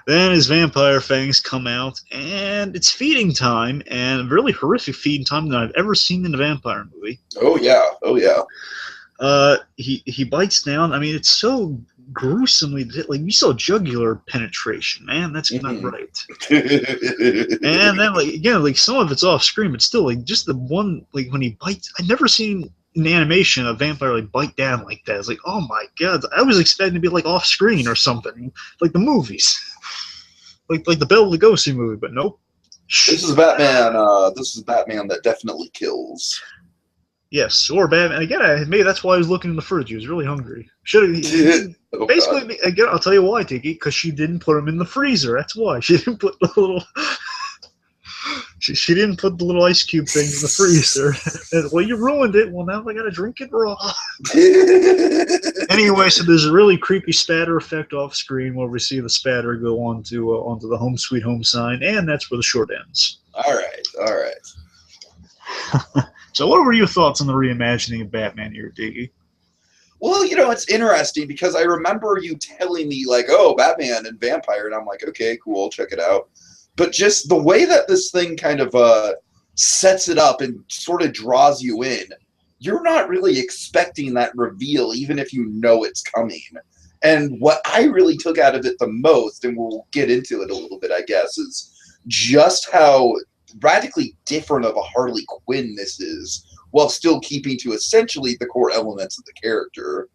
Then his vampire fangs come out, and it's feeding time, and a really horrific feeding time that I've ever seen in a vampire movie. Oh yeah. He bites down. I mean, it's so gruesomely, like, you saw jugular penetration, man. That's not right. And then, like, again, like, some of it's off screen, but still, like, just the one, like, when he bites, I've never seen in animation a vampire like bite down like that. It's like, oh my God, I was expecting to be like off screen or something, like the movies, like the Bela Lugosi movie, but nope. This is Batman. This is Batman that definitely kills. Yes, or Batman. Again, maybe that's why he was looking in the fridge. He was really hungry. Basically, God. Again, I'll tell you why, Tiki, because she didn't put him in the freezer. That's why. She didn't put the little... She didn't put the little ice cube thing in the freezer. And, well, you ruined it. Well, now I got to drink it raw. Anyway, so there's a really creepy spatter effect off screen where we see the spatter go onto the Home Sweet Home sign, and that's where the short ends. All right. So what were your thoughts on the reimagining of Batman here, Diggy? Well, it's interesting because I remember you telling me, like, oh, Batman and Vampire, and I'm like, okay, cool, check it out. but just the way that this thing kind of sets it up and sort of draws you in, you're not really expecting that reveal, even if you know it's coming. And what I really took out of it the most, and we'll get into it a little bit, I guess, is just how radically different of a Harley Quinn this is, while still keeping to essentially the core elements of the character.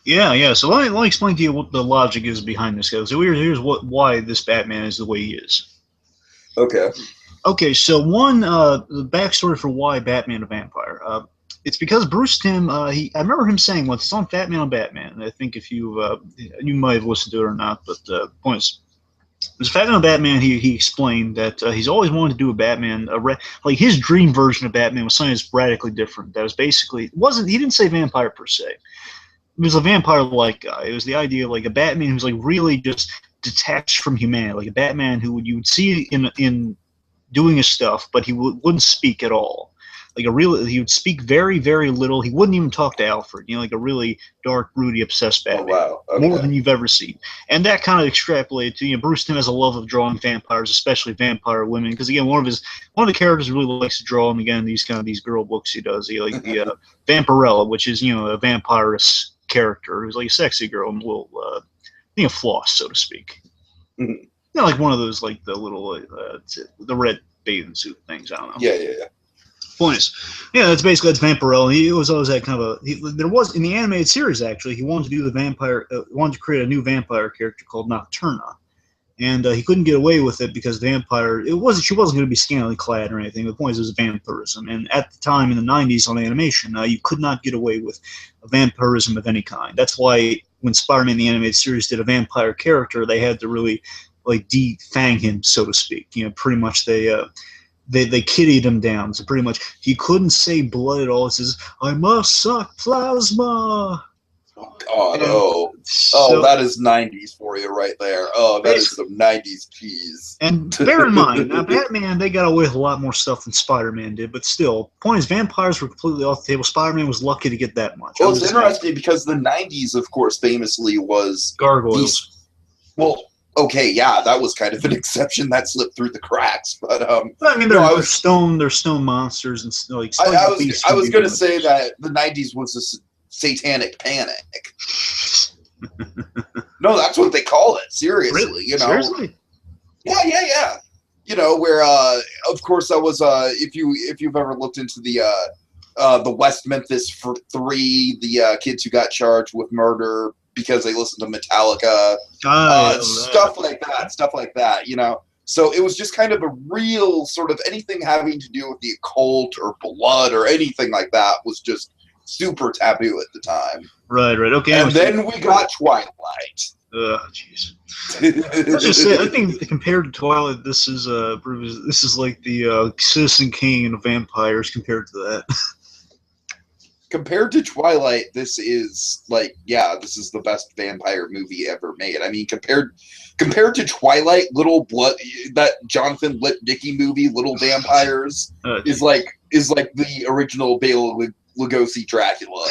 Yeah. So let me explain to you what the logic is behind this, guys. So here's why this Batman is the way he is. Okay. Okay, so the backstory for why Batman a vampire. It's because Bruce Timm, I remember him saying once, it's on Batman on Batman. I think if you might have listened to it or not, but the point is, with Batman on Batman, he explained that he's always wanted to do a Batman, like his dream version of Batman was something that's radically different. That was basically, he didn't say vampire per se. It was a vampire-like guy. It was the idea of like a Batman who's like really just detached from humanity, like a Batman who you would see in doing his stuff, but he wouldn't speak at all. He would speak very, very little. He wouldn't even talk to Alfred. Like a really dark, broody, obsessed Batman. Oh, wow. Okay. More than you've ever seen. And that kind of extrapolated to, Bruce Timm has a love of drawing vampires, especially vampire women. Because again, one of the characters really likes to draw, and again, these girl books he does. He like the Vampirella, which is a vampirist character who's like a sexy girl and a little floss, so to speak. Mm-hmm. Like one of those like the little the red bathing suit things. I don't know. Yeah. Point is, that's Vampirella. He was always that kind of there was in the animated series actually. He wanted to do the vampire. Wanted to create a new vampire character called Nocturna, and he couldn't get away with it because she wasn't going to be scantily clad or anything. The point is, it was vampirism, and at the time in the '90s on animation, you could not get away with vampirism of any kind. That's why when Spider-Man the animated series did a vampire character, they had to really like defang him, so to speak. Pretty much they kiddied him down. So pretty much he couldn't say blood at all. He says, "I must suck plasma." Oh God! So, that is '90s for you right there. Oh, that is some '90s cheese. And bear in mind, now Batman, they got away with a lot more stuff than Spider-Man did, but still, point is, vampires were completely off the table. Spider-Man was lucky to get that much. Well, it's interesting because the '90s, of course, famously was gargoyles. Okay, yeah, that was kind of an exception that slipped through the cracks, but I mean, they're stone monsters and like. I was going to say that the '90s was a satanic panic. No, that's what they call it. Seriously, really? Seriously? Yeah. Where of course that was if you've ever looked into the West Memphis for 3, the kids who got charged with murder because they listened to Metallica, stuff like that, So it was just kind of a real sort of anything having to do with the occult or blood or anything like that was just super taboo at the time. Right. Okay. And then we got Twilight. Jeez. Let's just say, I think compared to Twilight, this is like the Citizen Kane of vampires compared to that. Compared to Twilight, this is this is the best vampire movie ever made. I mean, compared to Twilight, Little Blood, that Jonathan Lipnicki movie, Little Vampires, is like the original Bela Lugosi Dracula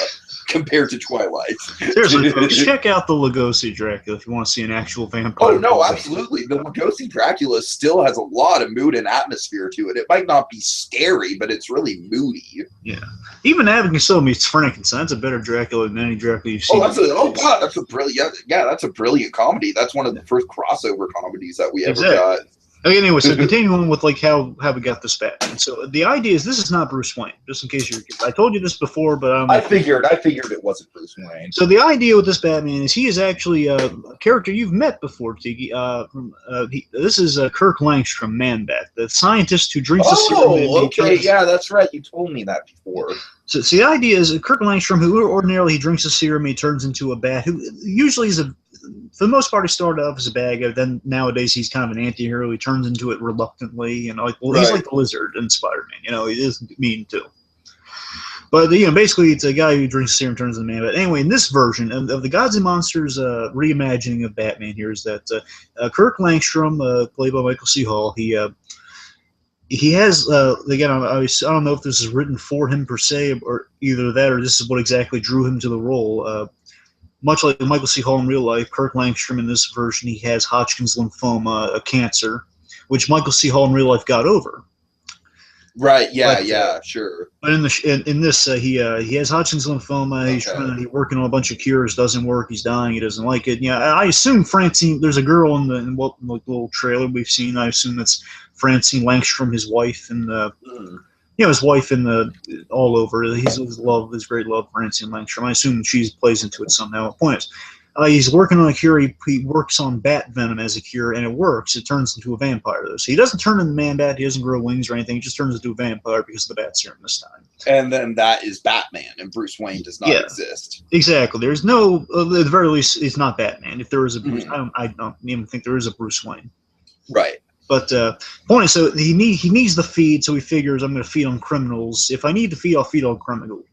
compared to Twilight. Seriously, folks, check out the Lugosi Dracula if you want to see an actual vampire. Oh no, absolutely. The Lugosi Dracula still has a lot of mood and atmosphere to it. It might not be scary, but it's really moody. Yeah. Even Abbott and Costello meets Frankenstein. That's a better Dracula than any Dracula you've seen. That's a brilliant. Yeah, that's a brilliant comedy. That's one of the first crossover comedies that we ever got. Okay, anyway, so continuing with how we got this Batman. So the idea is this is not Bruce Wayne. Just in case I told you this before, but I figured it wasn't Bruce Wayne. So the idea with this Batman is he is actually a character you've met before, Tiki. This is Kirk Langstrom, Man-Bat, the scientist who drinks the serum. Oh, okay, yeah, that's right. You told me that before. So the idea is Kirk Langstrom, who ordinarily he drinks the serum, he turns into a bat. Who usually is for the most part, he started off as a bad guy. Then nowadays he's kind of an anti-hero. He turns into it reluctantly, he's like the Lizard in Spider-Man. He is mean too. But basically it's a guy who drinks serum, turns into a man. But anyway, in this version of the Gods and Monsters reimagining of Batman, here is that Kirk Langstrom, played by Michael C. Hall, he has again, I don't know if this is written for him per se, or either that or this is what exactly drew him to the role. much like Michael C. Hall in real life, Kirk Langstrom in this version, he has Hodgkin's lymphoma, a cancer, which Michael C. Hall in real life got over. Right. Yeah. Sure. But in this, he has Hodgkin's lymphoma. He's he's working on a bunch of cures. Doesn't work. He's dying. He doesn't like it. Yeah, I assume Francine. There's a girl in the little trailer we've seen. I assume that's Francine Langstrom, his wife, and his wife in the all over. His great love, Francine Langstrom. I assume she plays into it somehow. The point is, he's working on a cure. He works on bat venom as a cure, and it works. It turns into a vampire, though. So he doesn't turn into man bat. He doesn't grow wings or anything. He just turns into a vampire because of the bat serum this time. And then that is Batman, and Bruce Wayne does not exist. Exactly. There's no, at the very least, it's not Batman. If there is a Bruce, I don't even think there is a Bruce Wayne. Right. But point is, so he needs the feed, so he figures I'm going to feed on criminals. If I need to feed, I'll feed on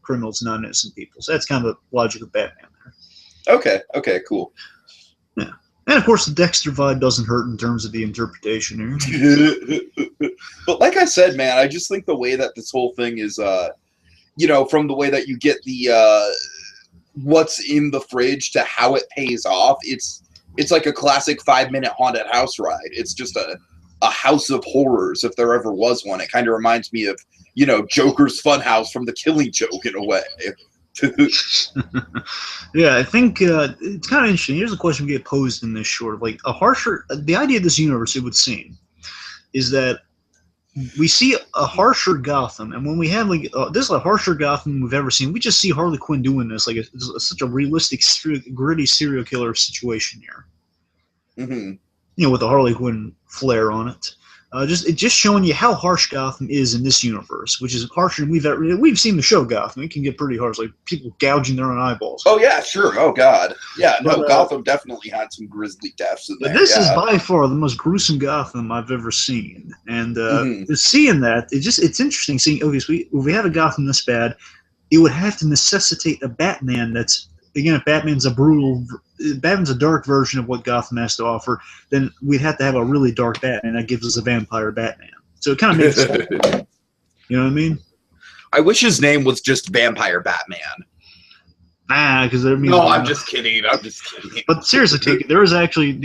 criminals, not innocent people. So that's kind of the logic of Batman there. Okay, cool. Yeah. And of course, the Dexter vibe doesn't hurt in terms of the interpretation here. But like I said, man, I just think the way that this whole thing is, from the way that you get the what's in the fridge to how it pays off, it's like a classic 5-minute haunted house ride. It's just a house of horrors, if there ever was one. It kind of reminds me of, Joker's Funhouse from The Killing Joke in a way. Yeah, I think it's kind of interesting. Here's a question we get posed in this short. Like the idea of this universe, it would seem, is that we see a harsher Gotham, and when we have this is a harsher Gotham we've ever seen. We just see Harley Quinn doing this, such a realistic, gritty serial killer situation here. Mm-hmm. With the Harley Quinn flair on it. Just showing you how harsh Gotham is in this universe, which is harsher than we've seen the show Gotham. It can get pretty harsh, like people gouging their own eyeballs. Oh yeah, sure. Oh god, yeah. No, Gotham definitely had some grisly deaths in there. But this is by far the most gruesome Gotham I've ever seen, and seeing that it's interesting seeing. Obviously, if we have a Gotham this bad, it would have to necessitate a Batman that's. Again, if Batman's a dark version of what Gotham has to offer, then we'd have to have a really dark Batman that gives us a vampire Batman. So it kind of makes sense. You know what I mean? I wish his name was just Vampire Batman. Nah, because no, I'm just kidding. But seriously, there is actually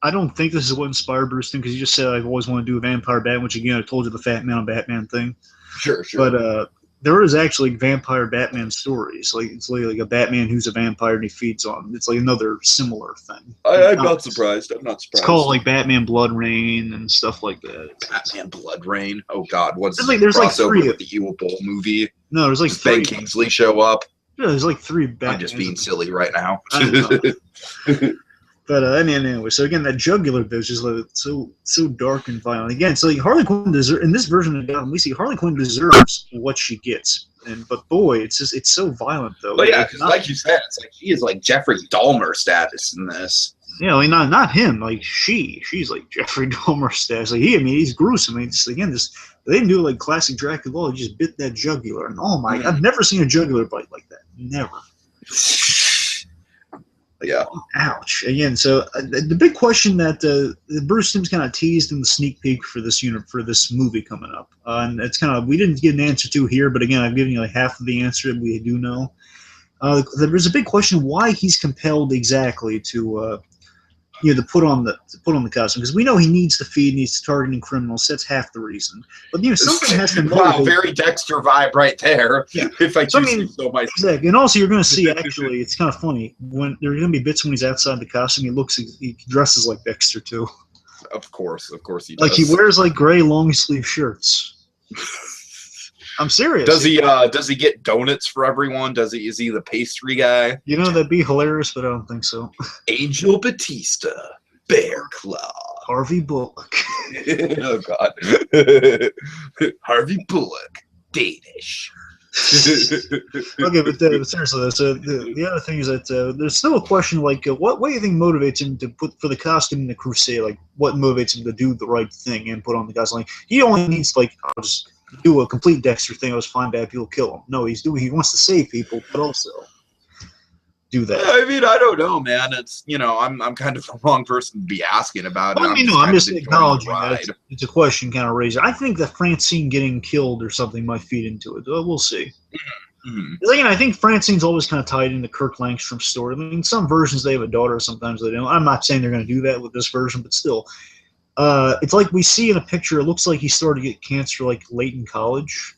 I don't think this is what inspired Bruce Timm, because he just said I've always wanted to do a vampire Batman, which again I told you the Fat Man on Batman thing. Sure. But there is actually vampire Batman stories. It's like a Batman who's a vampire and he feeds on. It's like another similar thing. I'm not surprised. It's called like Batman Blood Rain and stuff like that. Batman Blood Rain. Oh God, what's there's like three with the Evil Bull movie? No, there's like Does Ben Kingsley show up? Yeah, there's like 3 Batmans. I'm just being silly right now. But anyway, so again, that jugular bit is just like so dark and violent. Again, so like Harley Quinn in this version of Gotham, we see Harley Quinn deserves what she gets, but boy, it's so violent though. But yeah, because like you said, it's like she is like Jeffrey Dahmer status in this. Yeah, like not him. Like she's like Jeffrey Dahmer status. Like he's gruesome. They didn't do it like classic Dracula. He just bit that jugular, and oh my, I've never seen a jugular bite like that. Never. Yeah. Ouch. Again, so the big question that Bruce Timm's kind of teased in the sneak peek for this movie coming up, and it's kind of we didn't get an answer to here, but again, I've given you like half of the answer that we do know. There's a big question why he's compelled exactly to to put on the costume, because we know he needs to feed, needs to targeting criminals. So that's half the reason. But something has to motivate. Wow, very Dexter vibe right there. Yeah. If I choose so myself. Exactly. And also, you're going to see actually, it's kind of funny when there are going to be bits when he's outside the costume. He dresses like Dexter too. Of course he does. Like he wears like gray long sleeve shirts. I'm serious. Does he get donuts for everyone? Is he the pastry guy? That'd be hilarious, but I don't think so. Angel Batista, Bear Claw, Harvey Bullock. Oh God, Harvey Bullock, Danish. Okay, but seriously, so the other thing is that there's still a question like what do you think motivates him to put for the costume in the Crusade? Like what motivates him to do the right thing and put on the costume? Like he only needs I'll just do a complete Dexter thing. I was find bad people, kill him. No, he wants to save people, but also do that. I mean, I don't know, man. It's I'm kind of the wrong person to be asking about it. I'm just acknowledging that it's a question kind of raised. I think that Francine getting killed or something might feed into it. We'll see. Mhm. Again, I think Francine's always kind of tied into Kirk Langstrom's story. I mean, some versions they have a daughter, sometimes they don't. I'm not saying they're going to do that with this version, but still. It's like we see in a picture, it looks like he started to get cancer like late in college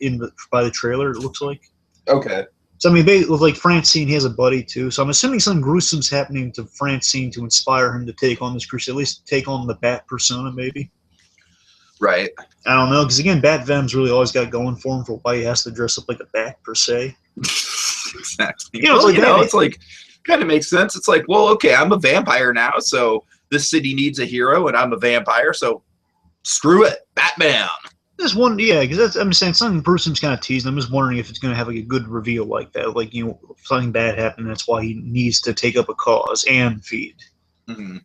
by the trailer, it looks like. Okay. So, I mean, with like Francine, he has a buddy too. So I'm assuming something gruesome's happening to Francine to inspire him to take on this crusade, at least take on the Bat persona, maybe. Right. I don't know, because again, Bat Venom's really always got going for him for why he has to dress up like a bat per se. Exactly. You know, It's like kind of makes sense. It's like, well, okay, I'm a vampire now, so this city needs a hero, and I'm a vampire, so screw it, Batman. There's one, yeah, because I'm saying something Bruce's kind of teasing. I'm just wondering if it's going to have like a good reveal like that, like something bad happened. That's why he needs to take up a cause and feed. Mm-hmm.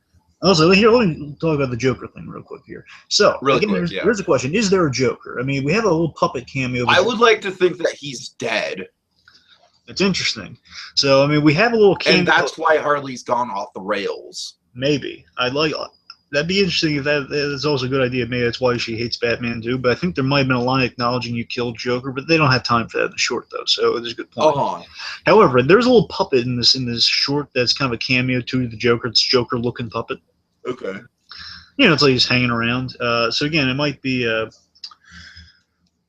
Also, here, let me talk about the Joker thing real quick here. So, here's the question: is there a Joker? I mean, we have a little puppet cameo. I would like to think that he's dead. It's interesting. So, I mean, we have a little cameo, and that's why Harley's gone off the rails. Maybe that'd be interesting if that is also a good idea. Maybe that's why she hates Batman too. But I think there might have been a line acknowledging you killed Joker, but they don't have time for that in the short though. So there's a good point. However, there's a little puppet in this short that's kind of a cameo to the Joker. It's Joker looking puppet. Okay. You know, it's like he's hanging around. So again, it might be.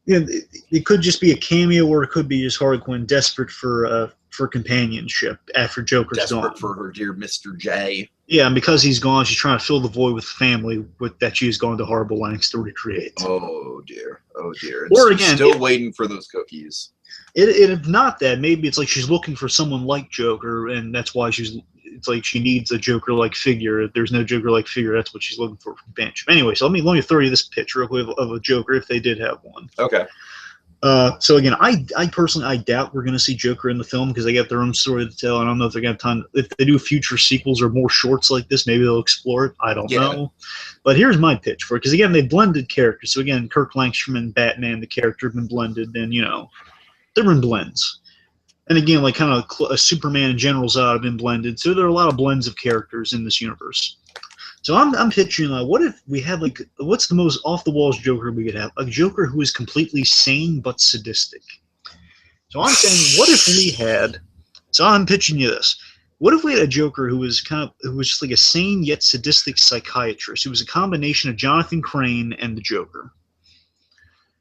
It could just be a cameo, or it could be just Harley Quinn desperate for companionship after Joker's gone. Desperate for her dear Mr. J. Yeah, and because he's gone, she's trying to fill the void with family that she has gone to horrible lengths to recreate. Oh dear, oh dear. Or again, still waiting for those cookies. If not that, maybe it's like she's looking for someone like Joker, and that's why it's like she needs a Joker-like figure. If there's no Joker-like figure, that's what she's looking for bench. Anyway, so let me throw you this pitch real quick of a Joker if they did have one. Okay. So again, I personally doubt we're going to see Joker in the film because they got their own story to tell. I don't know if they're going to have time. If they do future sequels or more shorts like this, maybe they'll explore it. I don't know. But here's my pitch for it because again, they blended characters. So again, Kirk Langstrom and Batman, the character, have been blended, and they're in blends. And again, like kind of a Superman and General Zod have been blended. So there are a lot of blends of characters in this universe. So I'm picturing, what if we had, what's the most off-the-walls Joker we could have? A Joker who is completely sane but sadistic. So I'm saying, what if we had, so I'm pitching you this. What if we had a Joker who was just like a sane yet sadistic psychiatrist, who was a combination of Jonathan Crane and the Joker?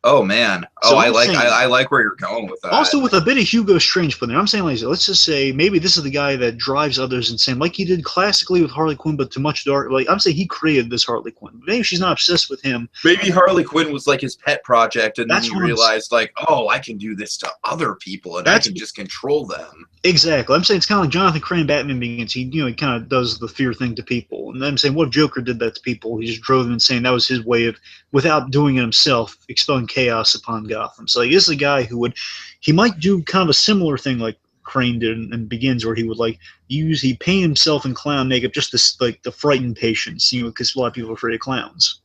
Oh man! So I like where you're going with that. Also, with a bit of Hugo Strange put in there, I'm saying, let's just say maybe this is the guy that drives others insane, like he did classically with Harley Quinn, but to much dark. Like I'm saying, he created this Harley Quinn. Maybe she's not obsessed with him. Maybe Harley Quinn was like his pet project, and then he realized, I can do this to other people, and I can just control them. Exactly. I'm saying it's kind of like Jonathan Crane, Batman Begins. He kind of does the fear thing to people, and I'm saying, what if Joker did that to people? He just drove them insane. That was his way of, without doing it himself, expelling chaos upon Gotham. So this is a guy who he might do kind of a similar thing like Crane did in Begins, where he would he paint himself in clown makeup just to frighten patients, because a lot of people are afraid of clowns.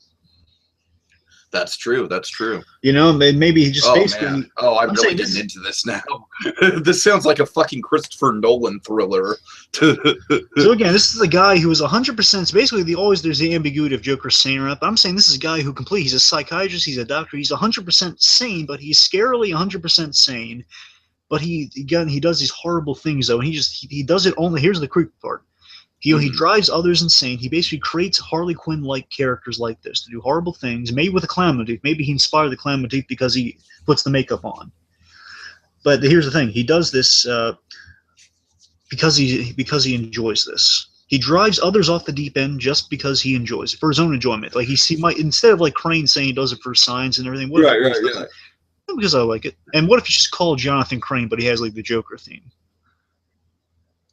That's true. That's true. Maybe he just basically. Man. Oh, I'm really getting into this now. This sounds like a fucking Christopher Nolan thriller. So again, this is a guy who is 100%. Basically, there's the ambiguity of Joker sane or not. But I'm saying this is a guy who he's a psychiatrist, he's a doctor, he's 100% sane, but he's scarily 100% sane. But he does these horrible things though, and he does it only. Here's the creepy part. He drives others insane. He basically creates Harley Quinn-like characters like this to do horrible things, maybe with a clown motif. Maybe he inspired the clown motif because he puts the makeup on. But here's the thing. He does this because he enjoys this. He drives others off the deep end just because he enjoys it, for his own enjoyment. Like he might, instead of like Crane saying he does it for science and everything, because I like it. And what if you just call Jonathan Crane, but he has the Joker theme?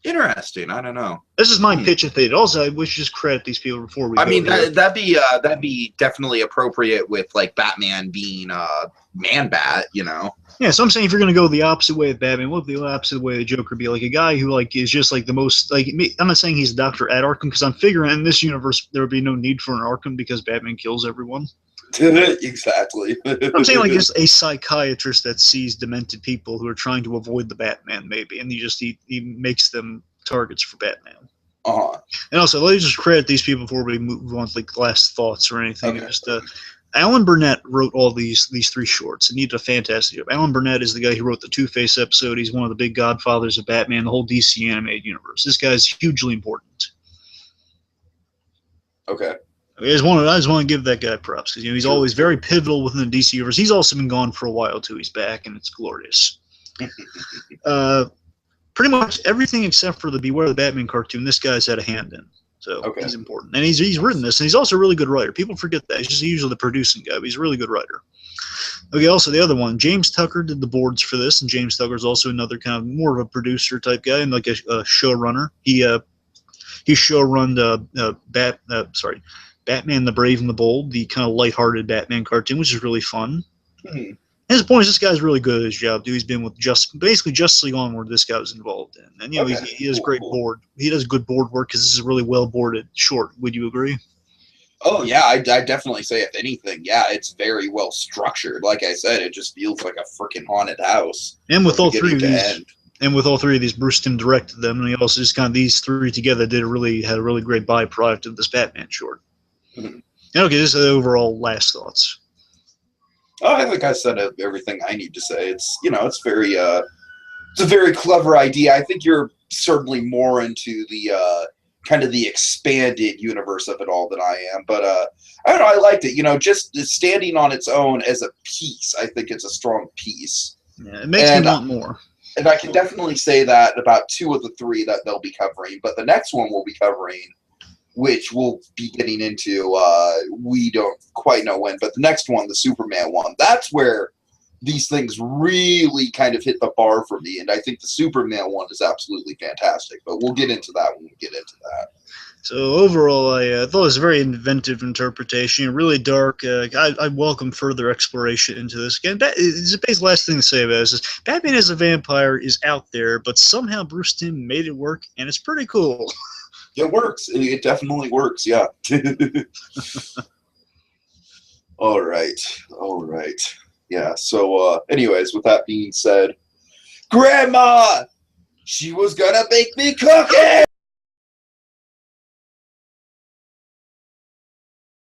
Interesting. I don't know. This is my pitch. If they also, we should just credit these people before we. I mean, that'd be definitely appropriate with Batman being Man-Bat. Yeah, so I'm saying if you're gonna go the opposite way of Batman, what would the opposite way of the Joker be? Like a guy who is just the most I'm not saying he's a doctor at Arkham because I'm figuring in this universe there would be no need for an Arkham because Batman kills everyone. Exactly. I'm saying just a psychiatrist that sees demented people who are trying to avoid the Batman, maybe, and he makes them targets for Batman. Uh-huh. And also, let me just credit these people before we move on to last thoughts or anything. Okay. Just Alan Burnett wrote all these three shorts, and he did a fantastic job. Alan Burnett is the guy who wrote the Two-Face episode. He's one of the big godfathers of Batman, the whole DC animated universe. This guy's hugely important. Okay. I just want to give that guy props because he's always very pivotal within the DC universe. He's also been gone for a while too. He's back, and it's glorious. Pretty much everything except for the Beware the Batman cartoon, this guy's had a hand in. So he's important. And he's written this, and he's also a really good writer. People forget that. He's just usually the producing guy, but he's a really good writer. Okay, also the other one, James Tucker did the boards for this, and James Tucker's also another kind of more of a producer type guy and like a showrunner. He showrunned Batman the Brave and the Bold, the kind of lighthearted Batman cartoon, which is really fun. Mm-hmm. His point is this guy's really good at his job, dude. He's been with basically Justice League Onward this guy was involved in. And, he does great board. He does good board work because this is a really well-boarded short. Would you agree? Oh, yeah, I definitely say, if anything, yeah, it's very well structured. Like I said, it just feels like a freaking haunted house. And with all three of these, Bruce Timm directed them, and he also just kind of these three together had a really great byproduct of this Batman short. Mm-hmm. Okay, this is the overall last thoughts. Oh, I think I said everything I need to say. It's it's a very clever idea. I think you're certainly more into the kind of the expanded universe of it all than I am. But I don't know. I liked it. Just standing on its own as a piece. I think it's a strong piece. Yeah, it makes me want more. And I can definitely say that about 2 of the 3 that they'll be covering. But the next one we'll be covering, which we'll be getting into, we don't quite know when, but the next one, the Superman one, that's where these things really kind of hit the bar for me, and I think the Superman one is absolutely fantastic, but we'll get into that when we get into that. So overall, I thought it was a very inventive interpretation, really dark. I welcome further exploration into this. Again, the basically last thing to say about this is Batman as a vampire is out there, but somehow Bruce Timm made it work, and it's pretty cool. It works. It definitely works, yeah. All right. Yeah, so anyways, with that being said, Grandma, she was gonna bake me cookies!